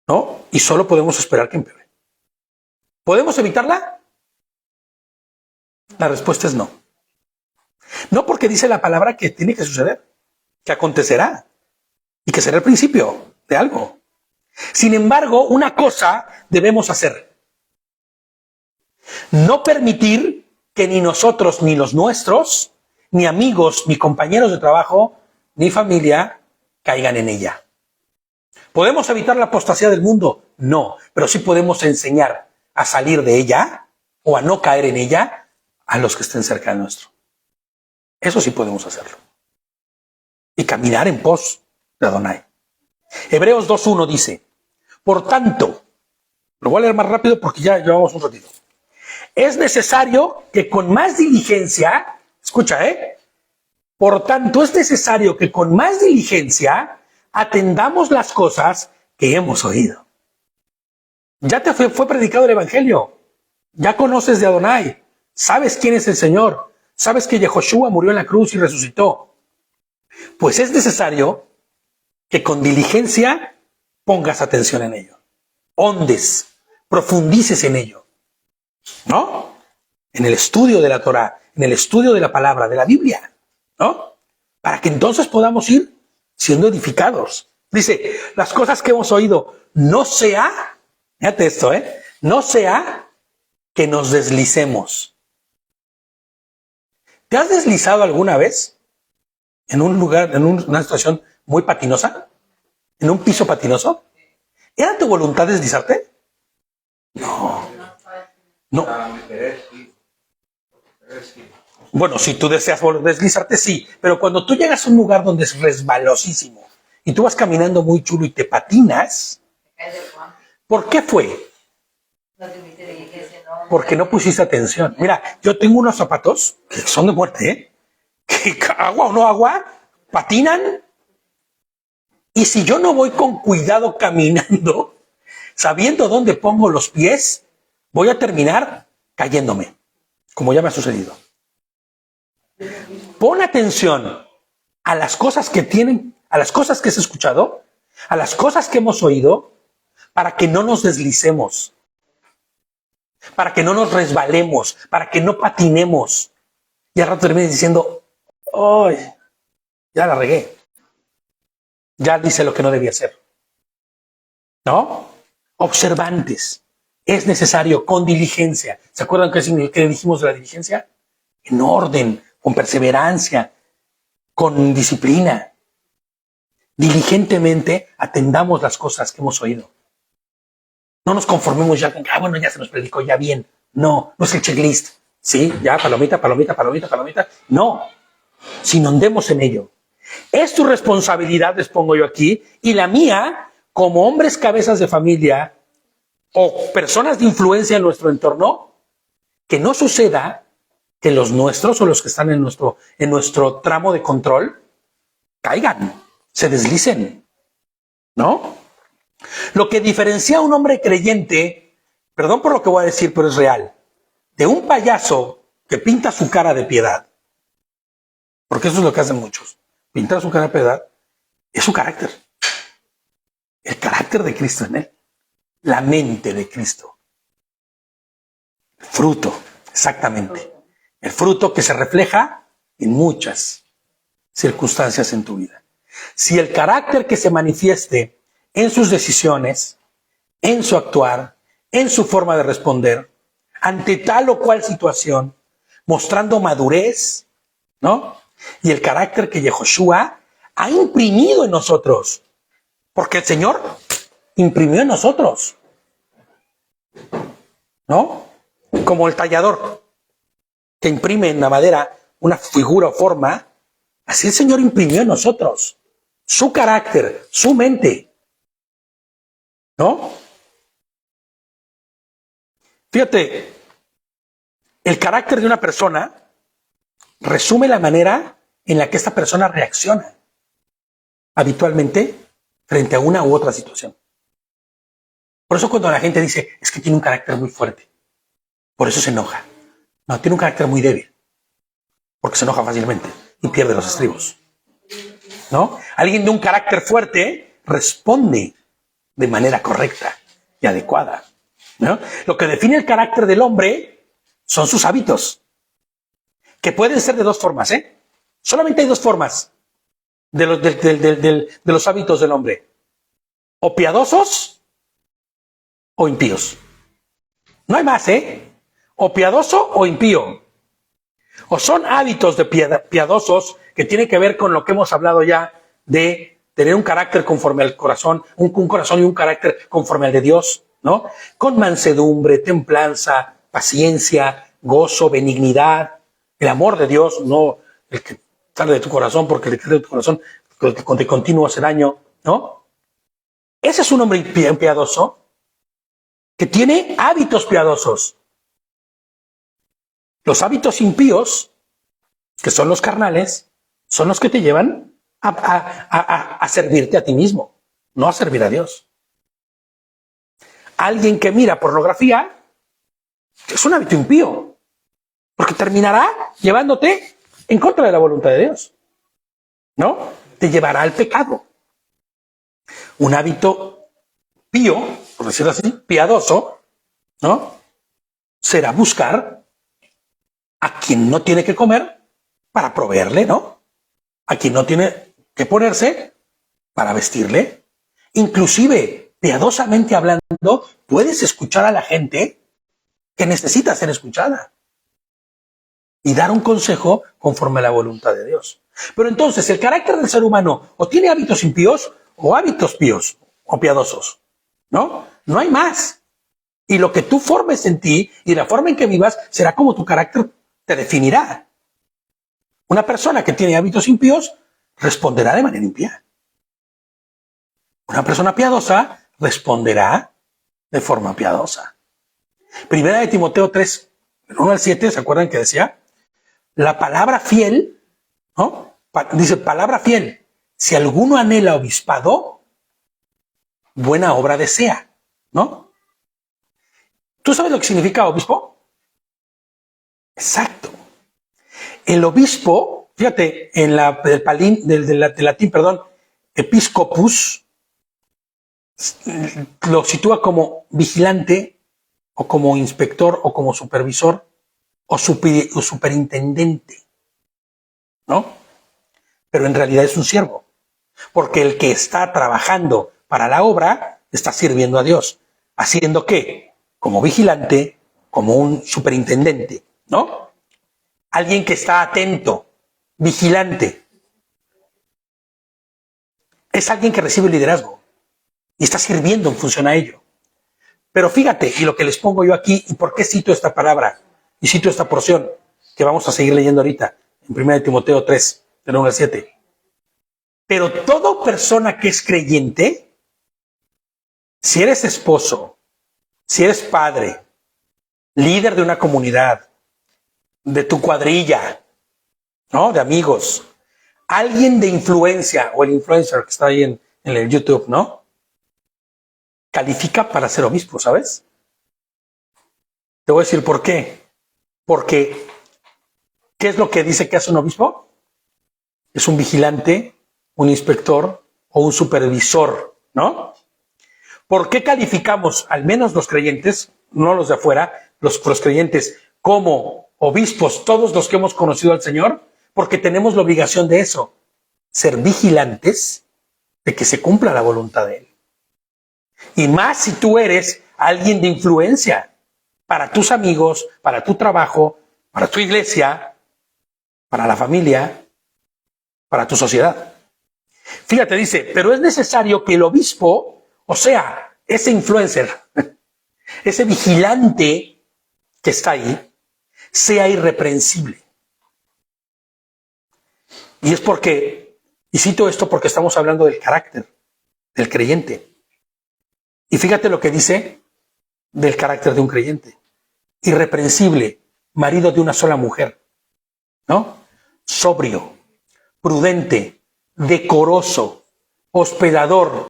¿No? Y solo podemos esperar que empeore. ¿Podemos evitarla? La respuesta es no. No, porque dice la palabra que tiene que suceder, que acontecerá y que será el principio de algo. Sin embargo, una cosa debemos hacer. No permitir que ni nosotros, ni los nuestros, ni amigos, ni compañeros de trabajo, ni familia caigan en ella. ¿Podemos evitar la apostasía del mundo? No, pero sí podemos enseñar a salir de ella o a no caer en ella a los que estén cerca de nuestro. Eso sí podemos hacerlo. Y caminar en pos de Adonai. Hebreos 2.1 dice, por tanto, lo voy a leer más rápido porque ya llevamos un ratito. Es necesario que con más diligencia, escucha, por tanto es necesario que con más diligencia atendamos las cosas que hemos oído. Ya te fue predicado el Evangelio. Ya conoces de Adonai. Sabes quién es el Señor. Sabes que Yehoshua murió en la cruz y resucitó. Pues es necesario que con diligencia pongas atención en ello. Hondes, profundices en ello. ¿No? En el estudio de la Torah, en el estudio de la palabra, de la Biblia. ¿No? Para que entonces podamos ir siendo edificados. Dice, las cosas que hemos oído, no sea, fíjate esto, no sea que nos deslicemos. ¿Te has deslizado alguna vez en un lugar, en una situación muy patinosa? ¿En un piso patinoso? ¿Era tu voluntad deslizarte? No. Bueno, si tú deseas deslizarte, sí. Pero cuando tú llegas a un lugar donde es resbalosísimo y tú vas caminando muy chulo y te patinas, ¿por qué fue? Porque no pusiste atención. Mira, yo tengo unos zapatos que son de muerte, que agua o no agua, patinan. Y si yo no voy con cuidado caminando, sabiendo dónde pongo los pies, voy a terminar cayéndome, como ya me ha sucedido. Pon atención a las cosas que tienen, a las cosas que has escuchado, a las cosas que hemos oído, para que no nos deslicemos, para que no nos resbalemos, para que no patinemos. Y al rato termines diciendo, ¡ay! Ya la regué. Ya dice lo que no debía hacer. ¿No? Observantes. Es necesario con diligencia. ¿Se acuerdan qué dijimos de la diligencia? En orden, con perseverancia, con disciplina. Diligentemente atendamos las cosas que hemos oído. No nos conformemos ya con, bueno, ya se nos predicó, ya bien. No, no es el checklist. Sí, ya, palomita, palomita, palomita, palomita. No, sino andemos en ello. Es tu responsabilidad, les pongo yo aquí, y la mía, como hombres cabezas de familia o personas de influencia en nuestro entorno, que no suceda que los nuestros o los que están en nuestro tramo de control caigan, se deslicen, ¿no? Lo que diferencia a un hombre creyente, perdón por lo que voy a decir, pero es real, de un payaso que pinta su cara de piedad, porque eso es lo que hacen muchos, pintar su cara de piedad, es su carácter, el carácter de Cristo en él, la mente de Cristo, el fruto, exactamente, el fruto que se refleja en muchas circunstancias en tu vida. Si el carácter que se manifieste en sus decisiones, en su actuar, en su forma de responder, ante tal o cual situación, mostrando madurez, ¿no? Y el carácter que Yehoshua ha imprimido en nosotros, porque el Señor imprimió en nosotros, ¿no? Como el tallador que imprime en la madera una figura o forma, así el Señor imprimió en nosotros su carácter, su mente, ¿no? Fíjate, el carácter de una persona resume la manera en la que esta persona reacciona habitualmente frente a una u otra situación. Por eso cuando la gente dice, es que tiene un carácter muy fuerte, por eso se enoja. No, tiene un carácter muy débil, porque se enoja fácilmente y pierde los estribos, ¿no? Alguien de un carácter fuerte responde de manera correcta y adecuada, ¿no? Lo que define el carácter del hombre son sus hábitos, que pueden ser de dos formas, ¿eh? Solamente hay dos formas de los hábitos del hombre: o piadosos o impíos. No hay más, ¿eh? O piadoso o impío. O son hábitos de piadosos que tienen que ver con lo que hemos hablado ya de tener un carácter conforme al corazón, un corazón y un carácter conforme al de Dios, ¿no? Con mansedumbre, templanza, paciencia, gozo, benignidad, el amor de Dios, no el que sale de tu corazón porque el que sale de tu corazón de continuo hace daño, ¿no? Ese es un hombre piadoso que tiene hábitos piadosos. Los hábitos impíos, que son los carnales, son los que te llevan a servirte a ti mismo, no a servir a Dios. Alguien que mira pornografía es un hábito impío, porque terminará llevándote en contra de la voluntad de Dios, ¿no? Te llevará al pecado. Un hábito pío, por decirlo así, piadoso, ¿no? Será buscar a quien no tiene que comer para proveerle, ¿no? A quien no tiene que ponerse para vestirle. Inclusive, piadosamente hablando, puedes escuchar a la gente que necesita ser escuchada y dar un consejo conforme a la voluntad de Dios. Pero entonces, el carácter del ser humano o tiene hábitos impíos o hábitos píos o piadosos, ¿no? No hay más. Y lo que tú formes en ti y la forma en que vivas será como tu carácter te definirá. Una persona que tiene hábitos impíos responderá de manera impía. Una persona piadosa responderá de forma piadosa. Primera de Timoteo 3, 1 al 7, ¿se acuerdan que decía? La palabra fiel, ¿no? Dice, palabra fiel. Si alguno anhela obispado, buena obra desea, ¿no? ¿Tú sabes lo que significa obispo? Exacto. El obispo, Fíjate, en del latín, perdón, episcopus, lo sitúa como vigilante, o como inspector, o como supervisor, o superintendente, ¿no? Pero en realidad es un siervo, porque el que está trabajando para la obra está sirviendo a Dios. ¿Haciendo qué? Como vigilante, como un superintendente, ¿no? Alguien que está atento, vigilante. Es alguien que recibe liderazgo y está sirviendo en función a ello. Pero fíjate, y lo que les pongo yo aquí, y por qué cito esta palabra, y cito esta porción, que vamos a seguir leyendo ahorita, en 1 Timoteo 3, del 1 al 7. Pero toda persona que es creyente, si eres esposo, si eres padre, líder de una comunidad, de tu cuadrilla, ¿no? De amigos, alguien de influencia, o el influencer que está ahí en el YouTube, ¿no? Califica para ser obispo, ¿sabes? Te voy a decir por qué. Porque, ¿qué es lo que dice que hace un obispo? Es un vigilante, un inspector o un supervisor, ¿no? ¿Por qué calificamos, al menos los creyentes, no los de afuera, los creyentes, como obispos, todos los que hemos conocido al Señor? Porque tenemos la obligación de eso, ser vigilantes de que se cumpla la voluntad de Él. Y más si tú eres alguien de influencia para tus amigos, para tu trabajo, para tu iglesia, para la familia, para tu sociedad. Fíjate, dice, pero es necesario que el obispo, o sea, ese influencer, ese vigilante que está ahí, sea irreprensible. Y es porque, y cito esto porque estamos hablando del carácter del creyente. Y fíjate lo que dice del carácter de un creyente. Irreprensible, marido de una sola mujer, ¿no? Sobrio, prudente, decoroso, hospedador,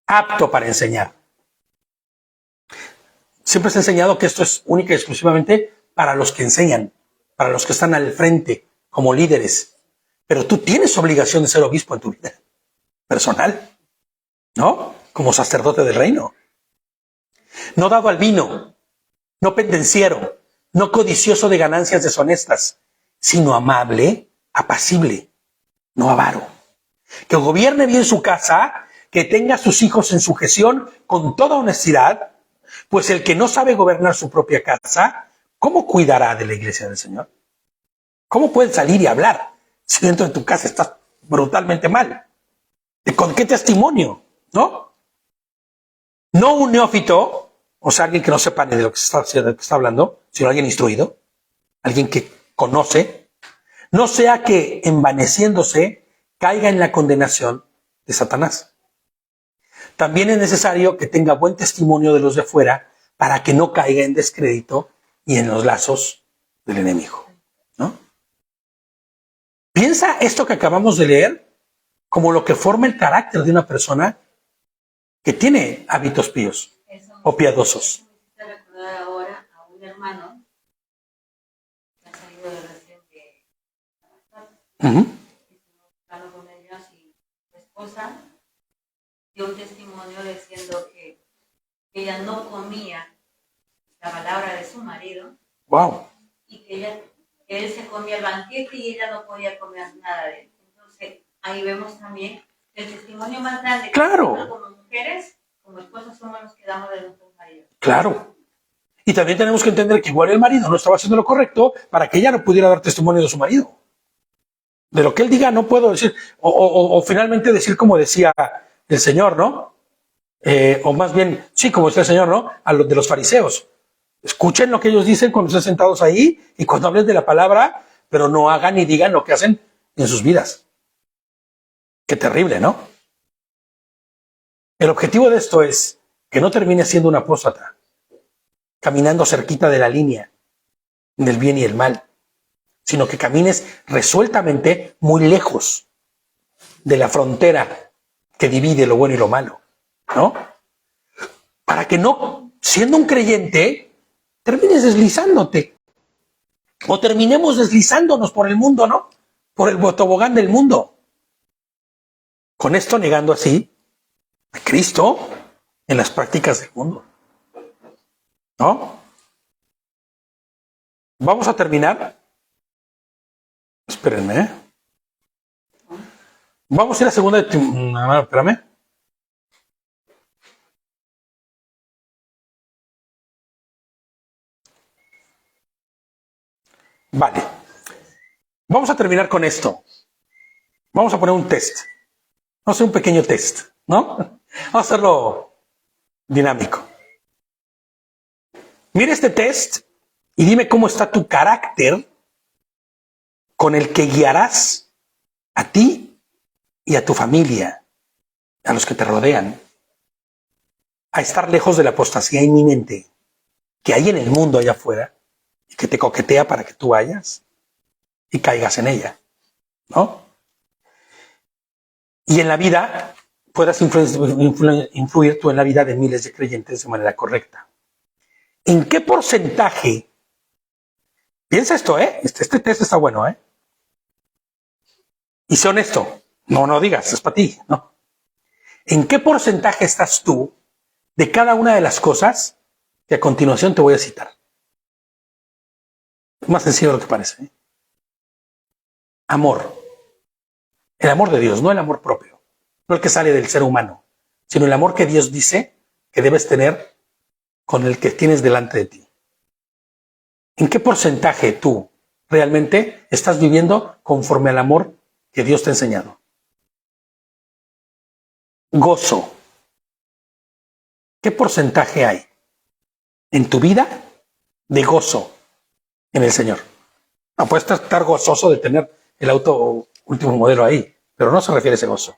apto para enseñar. Siempre se ha enseñado que esto es única y exclusivamente para los que enseñan, para los que están al frente como líderes. Pero tú tienes obligación de ser obispo en tu vida personal, ¿no? Como sacerdote del reino. No dado al vino, no pendenciero, no codicioso de ganancias deshonestas, sino amable, apacible, no avaro. Que gobierne bien su casa, que tenga a sus hijos en sujeción con toda honestidad, pues el que no sabe gobernar su propia casa, ¿cómo cuidará de la iglesia del Señor? ¿Cómo puedes salir y hablar si dentro de tu casa estás brutalmente mal? ¿Con qué testimonio? ¿No? No un neófito, o sea, alguien que no sepa ni de lo que está hablando, sino alguien instruido, alguien que conoce, no sea que envaneciéndose caiga en la condenación de Satanás. También es necesario que tenga buen testimonio de los de fuera para que no caiga en descrédito y en los lazos del enemigo, ¿no? Piensa esto que acabamos de leer como lo que forma el carácter de una persona que tiene hábitos píos o piadosos. Me hiciste recordar ahora a un hermano que ha salido de recién de hablando con ellos y su esposa dio un testimonio diciendo que ella no comía la palabra de su marido. Wow. Y que él se comía el banquete y ella no podía comer nada de él. Entonces ahí vemos también el testimonio más grande. Claro. Que como mujeres, como esposas, somos los que damos de nuestros maridos. Claro. Y también tenemos que entender que igual el marido no estaba haciendo lo correcto para que ella no pudiera dar testimonio de su marido. De lo que él diga no puedo decir, o finalmente decir como decía el Señor, ¿no? O más bien, sí, como decía el Señor, ¿no? A los de los fariseos. Escuchen lo que ellos dicen cuando estén sentados ahí y cuando hablen de la palabra, pero no hagan ni digan lo que hacen en sus vidas. Qué terrible, ¿no? El objetivo de esto es que no termine siendo un apóstata, caminando cerquita de la línea del bien y el mal, sino que camines resueltamente muy lejos de la frontera que divide lo bueno y lo malo, ¿no? Para que no, siendo un creyente, termines deslizándote o terminemos deslizándonos por el mundo, ¿no? por el tobogán del mundo. Con esto negando así a Cristo en las prácticas del mundo. ¿No? Vamos a terminar. Espérenme, ¿eh? Vamos a ir a segunda de espérame. Vale. Vamos a terminar con esto. Vamos a poner un test. Vamos a hacer un pequeño test, ¿no? Vamos a hacerlo dinámico. Mira este test y dime cómo está tu carácter con el que guiarás a ti y a tu familia, a los que te rodean, a estar lejos de la apostasía inminente que hay en el mundo allá afuera y que te coquetea para que tú vayas y caigas en ella, ¿no? Y en la vida puedas influir tú en la vida de miles de creyentes de manera correcta. ¿En qué porcentaje? Piensa esto, Este test está bueno, Y sé honesto. No digas, es para ti, ¿no? ¿En qué porcentaje estás tú de cada una de las cosas que a continuación te voy a citar? Es más sencillo de lo que parece, Amor. El amor de Dios, no el amor propio. No el que sale del ser humano, sino el amor que Dios dice que debes tener con el que tienes delante de ti. ¿En qué porcentaje tú realmente estás viviendo conforme al amor que Dios te ha enseñado? Gozo. ¿Qué porcentaje hay en tu vida de gozo en el Señor? No puedes estar gozoso de tener el auto último modelo ahí, pero no se refiere a ese gozo.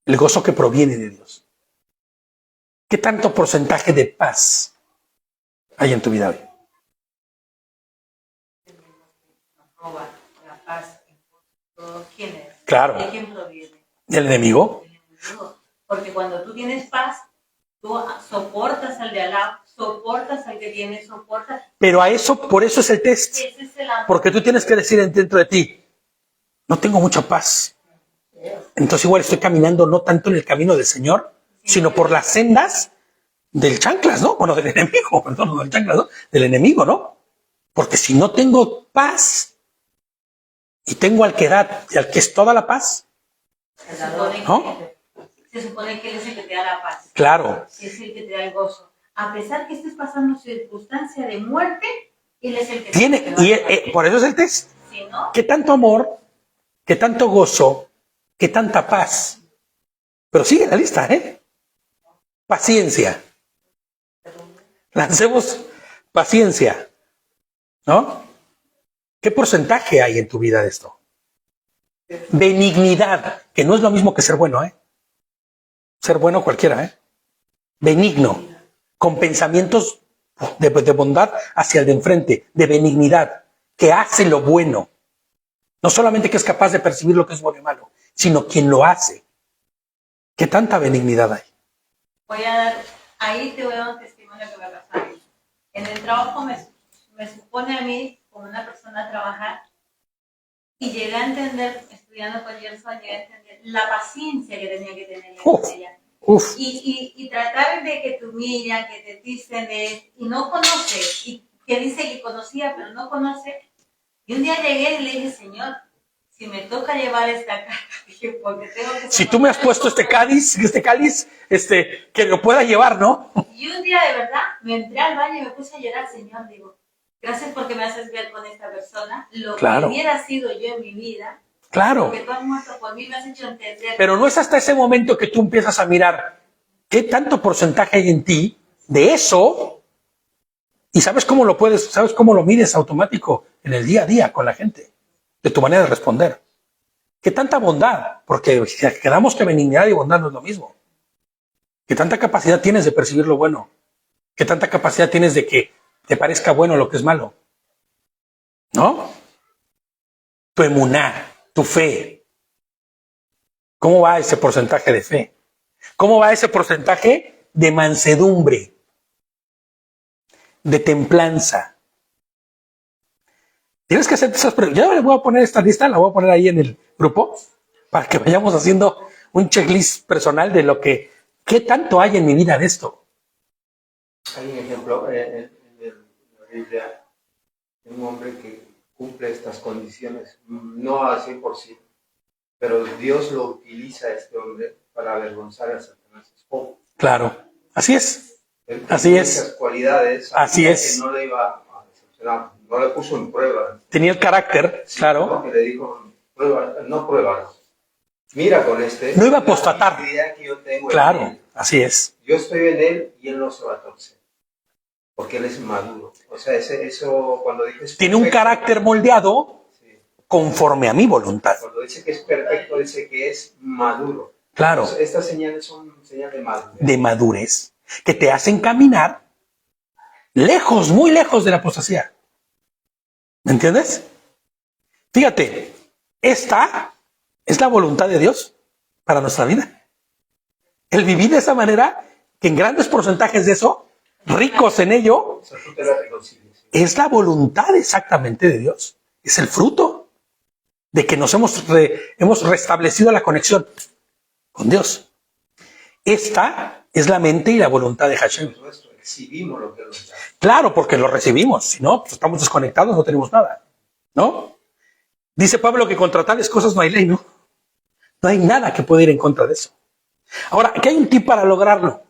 El gozo que proviene de Dios. ¿Qué tanto porcentaje de paz hay en tu vida hoy? Roba la paz. ¿Quién es? Claro. ¿De quién proviene? ¿Del enemigo? Del enemigo. Porque cuando tú tienes paz, tú soportas al de al lado, soportas al que tiene, soportas. Pero por eso es el test. Ese es el amor. Porque tú tienes que decir dentro de ti, no tengo mucha paz. Entonces igual estoy caminando no tanto en el camino del Señor, sino por las sendas del chanclas, ¿no? Bueno, del enemigo, perdón, no del chanclas, ¿no? Del enemigo, ¿no? Porque si no tengo paz y tengo al que da y al que es toda la paz, Se supone que Él es el que te da la paz. Claro. Es el que te da el gozo. A pesar que estés pasando circunstancia de muerte, Él es el que tiene, te da la paz. por eso es el test. ¿Sí, no? ¿Qué tanto amor, qué tanto gozo, qué tanta paz? Pero sigue la lista, Paciencia. Lancemos paciencia, ¿no? ¿Qué porcentaje hay en tu vida de esto? Benignidad, que no es lo mismo que ser bueno, Ser bueno cualquiera, Benigno, con pensamientos de bondad hacia el de enfrente, de benignidad, que hace lo bueno. No solamente que es capaz de percibir lo que es bueno y malo, sino quien lo hace. ¿Qué tanta benignidad hay? Ahí te voy a dar un testimonio que me pasó a mí. En el trabajo me supone a mí, como una persona, a trabajar, y llegué a entender, estudiando con Gerson, llegué a entender la paciencia que tenía que tener con ella. Y tratar de que te humilla, que te dicen y no conoce, y que dice que conocía, pero no conoce. Y un día llegué y le dije, Señor, si me toca llevar esta carga, dije, porque tengo que... Si tú me has puesto este cáliz, que lo pueda llevar, ¿no? Y un día de verdad me entré al baño y me puse a llorar, Señor, digo, gracias porque me haces ver con esta persona lo que hubiera sido yo en mi vida. Claro. Porque tú has muerto por mí, me has hecho entender. Pero no es hasta ese momento que tú empiezas a mirar qué tanto porcentaje hay en ti de eso y sabes cómo lo mides automático en el día a día con la gente, de tu manera de responder. ¿Qué tanta bondad? Porque quedamos que benignidad y bondad no es lo mismo. ¿Qué tanta capacidad tienes de percibir lo bueno? ¿Qué tanta capacidad tienes de que te parezca bueno lo que es malo? ¿No? Tu emuná, tu fe. ¿Cómo va ese porcentaje de fe? ¿Cómo va ese porcentaje de mansedumbre, de templanza? Tienes que hacer esas preguntas. Yo le voy a poner esta lista, la voy a poner ahí en el grupo para que vayamos haciendo un checklist personal de lo que, qué tanto hay en mi vida de esto. Hay un ejemplo en la Biblia de un hombre que cumple estas condiciones, no al 100%, pero Dios lo utiliza a este hombre para avergonzar a Satanás. Claro, así es. Él Así tenía es. esas cualidades, Así es. que no le iba a decepcionar, no le puso en prueba. Tenía el carácter, claro. ¿No? Que le dijo, pruébalo. Mira con este. No iba a apostatar. La idea que yo tengo en Claro, él. así es. Yo estoy en él y él no se va a torcer. Porque él es maduro. O sea, eso cuando dices... Tiene un carácter moldeado Sí. conforme a mi voluntad. Cuando dice que es perfecto, dice que es maduro. Claro. Entonces, estas señales son señales de madurez. De madurez, que te hacen caminar lejos, muy lejos de la apostasía. ¿Me entiendes? Fíjate, esta es la voluntad de Dios para nuestra vida. El vivir de esa manera, que en grandes porcentajes de eso, ricos en ello, O sea, tú te la reconcilias. es la voluntad exactamente de Dios. Es el fruto de que nos hemos restablecido la conexión con Dios. Esta es la mente y la voluntad de Hashem. Nuestro, recibimos lo que nos da. Claro, porque lo recibimos. Si no, pues estamos desconectados, no tenemos nada. ¿No? Dice Pablo que contra tales cosas no hay ley, ¿no? No hay nada que pueda ir en contra de eso. Ahora, aquí hay un tip para lograrlo.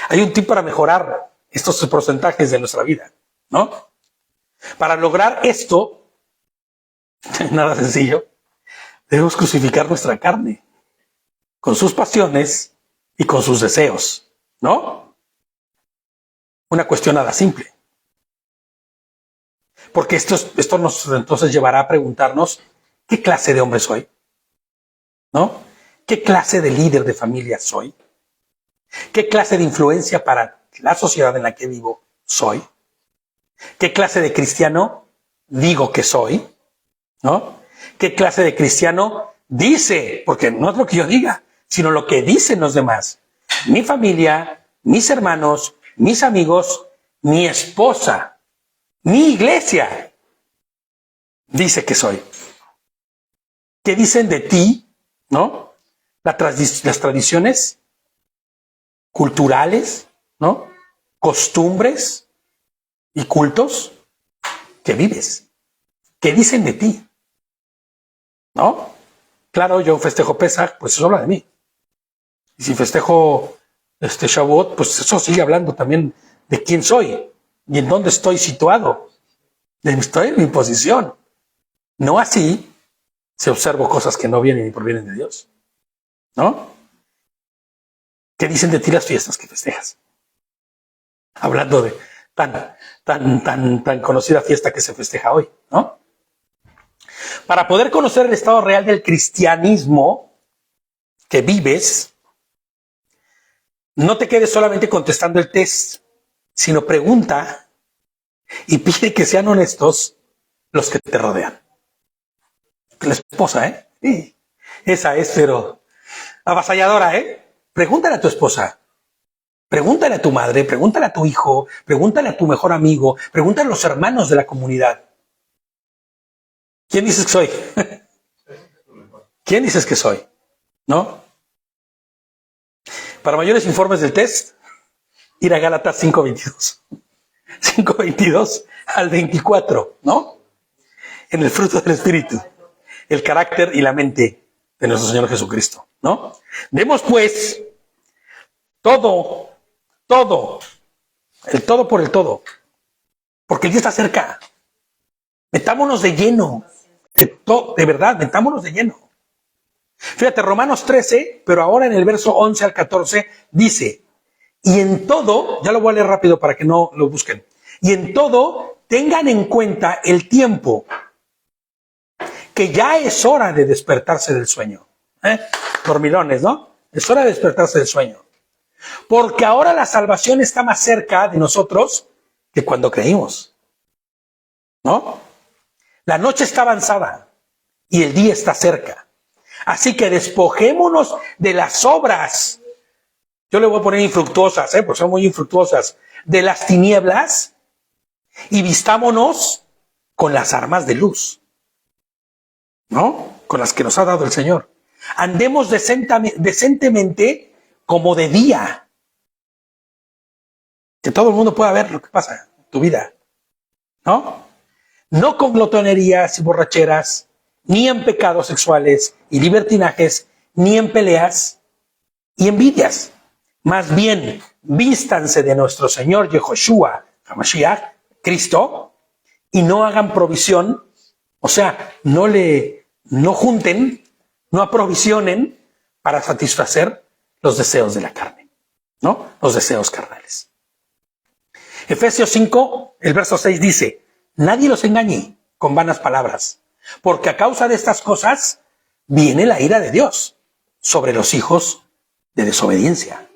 Hay un tip para mejorar estos porcentajes de nuestra vida, ¿no? Para lograr esto, nada sencillo, debemos crucificar nuestra carne con sus pasiones y con sus deseos, ¿no? Una cuestión nada simple. Porque esto nos entonces llevará a preguntarnos qué clase de hombre soy, ¿no? ¿Qué clase de líder de familia soy? ¿Qué clase de influencia para la sociedad en la que vivo soy? ¿Qué clase de cristiano digo que soy? ¿No? ¿Qué clase de cristiano dice? Porque no es lo que yo diga, sino lo que dicen los demás. Mi familia, mis hermanos, mis amigos, mi esposa, mi iglesia dice que soy. ¿Qué dicen de ti? ¿No? Las tradiciones culturales, ¿no? Costumbres y cultos que vives. ¿Qué dicen de ti? ¿No? Claro, yo festejo Pesach, pues eso habla de mí. Y si festejo Shavuot, pues eso sigue hablando también de quién soy y en dónde estoy situado. Estoy en mi posición. No así si observo cosas que no vienen y provienen de Dios. ¿No? ¿Qué dicen de ti las fiestas que festejas? Hablando de tan conocida fiesta que se festeja hoy, ¿no? Para poder conocer el estado real del cristianismo que vives, no te quedes solamente contestando el test, sino pregunta y pide que sean honestos los que te rodean. La esposa, ¿eh? Sí, esa es, pero avasalladora, ¿eh? Pregúntale a tu esposa, pregúntale a tu madre, pregúntale a tu hijo, pregúntale a tu mejor amigo, pregúntale a los hermanos de la comunidad. ¿Quién dices que soy? ¿Quién dices que soy? ¿No? Para mayores informes del test, ir a Gálatas 5:22. 5:22 al 24, ¿no? En el fruto del Espíritu, el carácter y la mente de nuestro Señor Jesucristo, ¿no? Demos pues todo, el todo por el todo, porque el día está cerca. Metámonos de lleno, de verdad, metámonos de lleno. Fíjate, Romanos 13, pero ahora en el verso 11 al 14, dice, y en todo, ya lo voy a leer rápido para que no lo busquen, y en todo tengan en cuenta el tiempo, que ya es hora de despertarse del sueño. Dormilones, ¿no? Es hora de despertarse del sueño. Porque ahora la salvación está más cerca de nosotros que cuando creímos. ¿No? La noche está avanzada y el día está cerca. Así que despojémonos de las obras. Yo le voy a poner infructuosas, porque son muy infructuosas. De las tinieblas y vistámonos con las armas de luz, ¿no? Con las que nos ha dado el Señor. Andemos decentemente como de día. Que todo el mundo pueda ver lo que pasa en tu vida, ¿no? No con glotonerías y borracheras, ni en pecados sexuales y libertinajes, ni en peleas y envidias. Más bien, vístanse de nuestro Señor Yehoshua, HaMashiach, Cristo, y no hagan provisión, o sea, no junten, no aprovisionen para satisfacer los deseos de la carne, ¿no? Los deseos carnales. Efesios 5, el verso 6 dice, nadie los engañe con vanas palabras, porque a causa de estas cosas viene la ira de Dios sobre los hijos de desobediencia.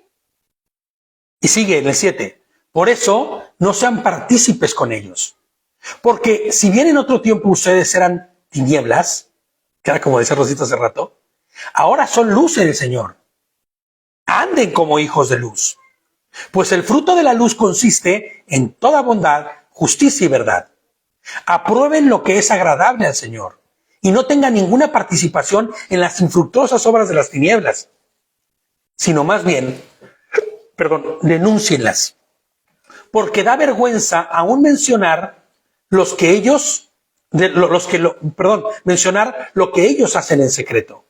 Y sigue en el 7, por eso no sean partícipes con ellos, porque si bien en otro tiempo ustedes eran tinieblas, que era como decía Rosita hace rato, ahora son luz en el Señor. Anden como hijos de luz. Pues el fruto de la luz consiste en toda bondad, justicia y verdad. Aprueben lo que es agradable al Señor y no tengan ninguna participación en las infructuosas obras de las tinieblas, sino más bien, denúncienlas. Porque da vergüenza aún mencionar mencionar lo que ellos hacen en secreto.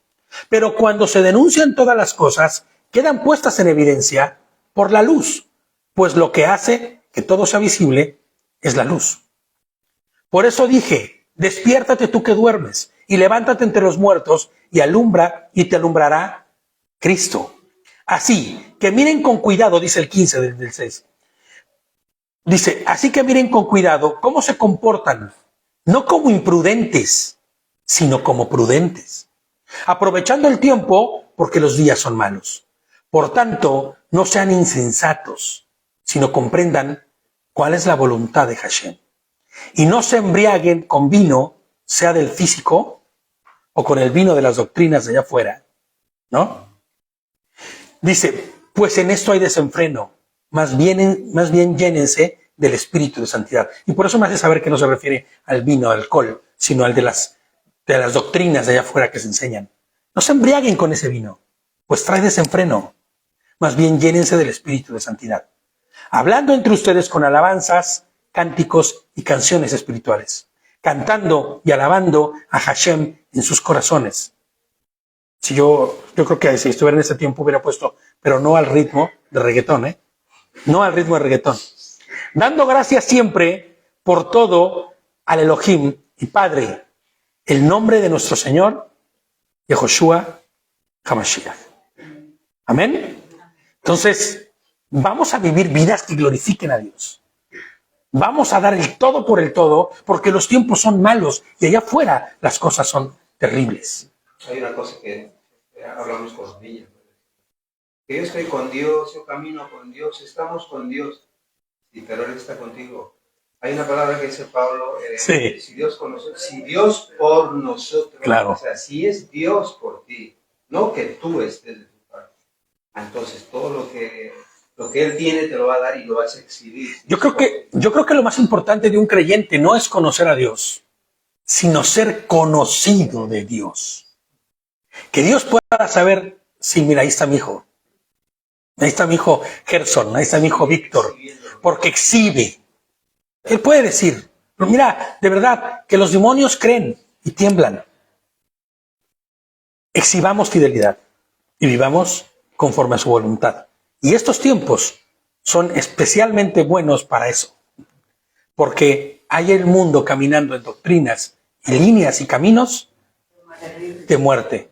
Pero cuando se denuncian todas las cosas, quedan puestas en evidencia por la luz, pues lo que hace que todo sea visible es la luz. Por eso dije, despiértate tú que duermes, y levántate entre los muertos, y te alumbrará Cristo. Así que miren con cuidado, dice el 15 del 6. Dice, así que miren con cuidado cómo se comportan, no como imprudentes, sino como prudentes, aprovechando el tiempo porque los días son malos. Por tanto, no sean insensatos, sino comprendan cuál es la voluntad de Hashem. Y no se embriaguen con vino, sea del físico o con el vino de las doctrinas de allá afuera, ¿no? Dice, pues en esto hay desenfreno, más bien llénense del espíritu de santidad. Y por eso me hace saber que no se refiere al vino, al alcohol, sino al de las doctrinas de allá afuera que se enseñan. No se embriaguen con ese vino, pues trae desenfreno. Más bien llénense del espíritu de santidad, hablando entre ustedes con alabanzas, cánticos y canciones espirituales, cantando y alabando a Hashem en sus corazones. Si yo creo que si estuviera en ese tiempo hubiera puesto, pero no al ritmo de reggaetón, no al ritmo de reggaetón. Dando gracias siempre por todo al Elohim y Padre, el nombre de nuestro Señor, Yehoshua HaMashiach. Amén. Entonces, vamos a vivir vidas que glorifiquen a Dios. Vamos a dar el todo por el todo, porque los tiempos son malos y allá afuera las cosas son terribles. Hay una cosa que hablamos con los niños, que yo estoy con Dios, yo camino con Dios, estamos con Dios, sí, pero Él está contigo. Hay una palabra que dice Pablo, sí. Si Dios por nosotros, claro. O sea, si es Dios por ti, no que tú estés de tu parte. Entonces todo lo que Él tiene te lo va a dar y lo vas a exhibir. Yo creo que lo más importante de un creyente no es conocer a Dios, sino ser conocido de Dios. Que Dios pueda saber, sí, mira, ahí está mi hijo Gerson, ahí está mi hijo Víctor, porque exhibe. Él puede decir, pero mira, de verdad, que los demonios creen y tiemblan. Exhibamos fidelidad y vivamos conforme a su voluntad. Y estos tiempos son especialmente buenos para eso, porque hay el mundo caminando en doctrinas y líneas y caminos de muerte,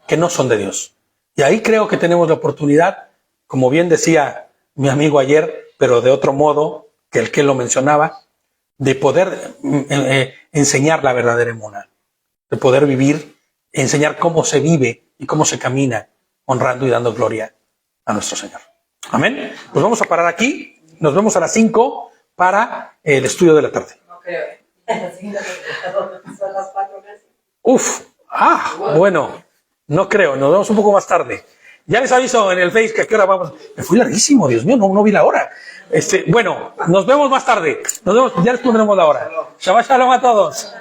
que no son de Dios. Y ahí creo que tenemos la oportunidad, como bien decía mi amigo ayer, pero de otro modo que el que lo mencionaba, de poder enseñar la verdadera emuná, de poder vivir, enseñar cómo se vive y cómo se camina, honrando y dando gloria a nuestro Señor. Amén. Pues vamos a parar aquí. Nos vemos a las 5 para el estudio de la tarde. No creo. Son las 4 casi. Bueno, no creo. Nos vemos un poco más tarde. Ya les aviso en el Face que a qué hora vamos. Me fui larguísimo, Dios mío, no vi la hora. Bueno, nos vemos más tarde. Nos vemos, ya les pondremos la hora. Shabbat shalom a todos.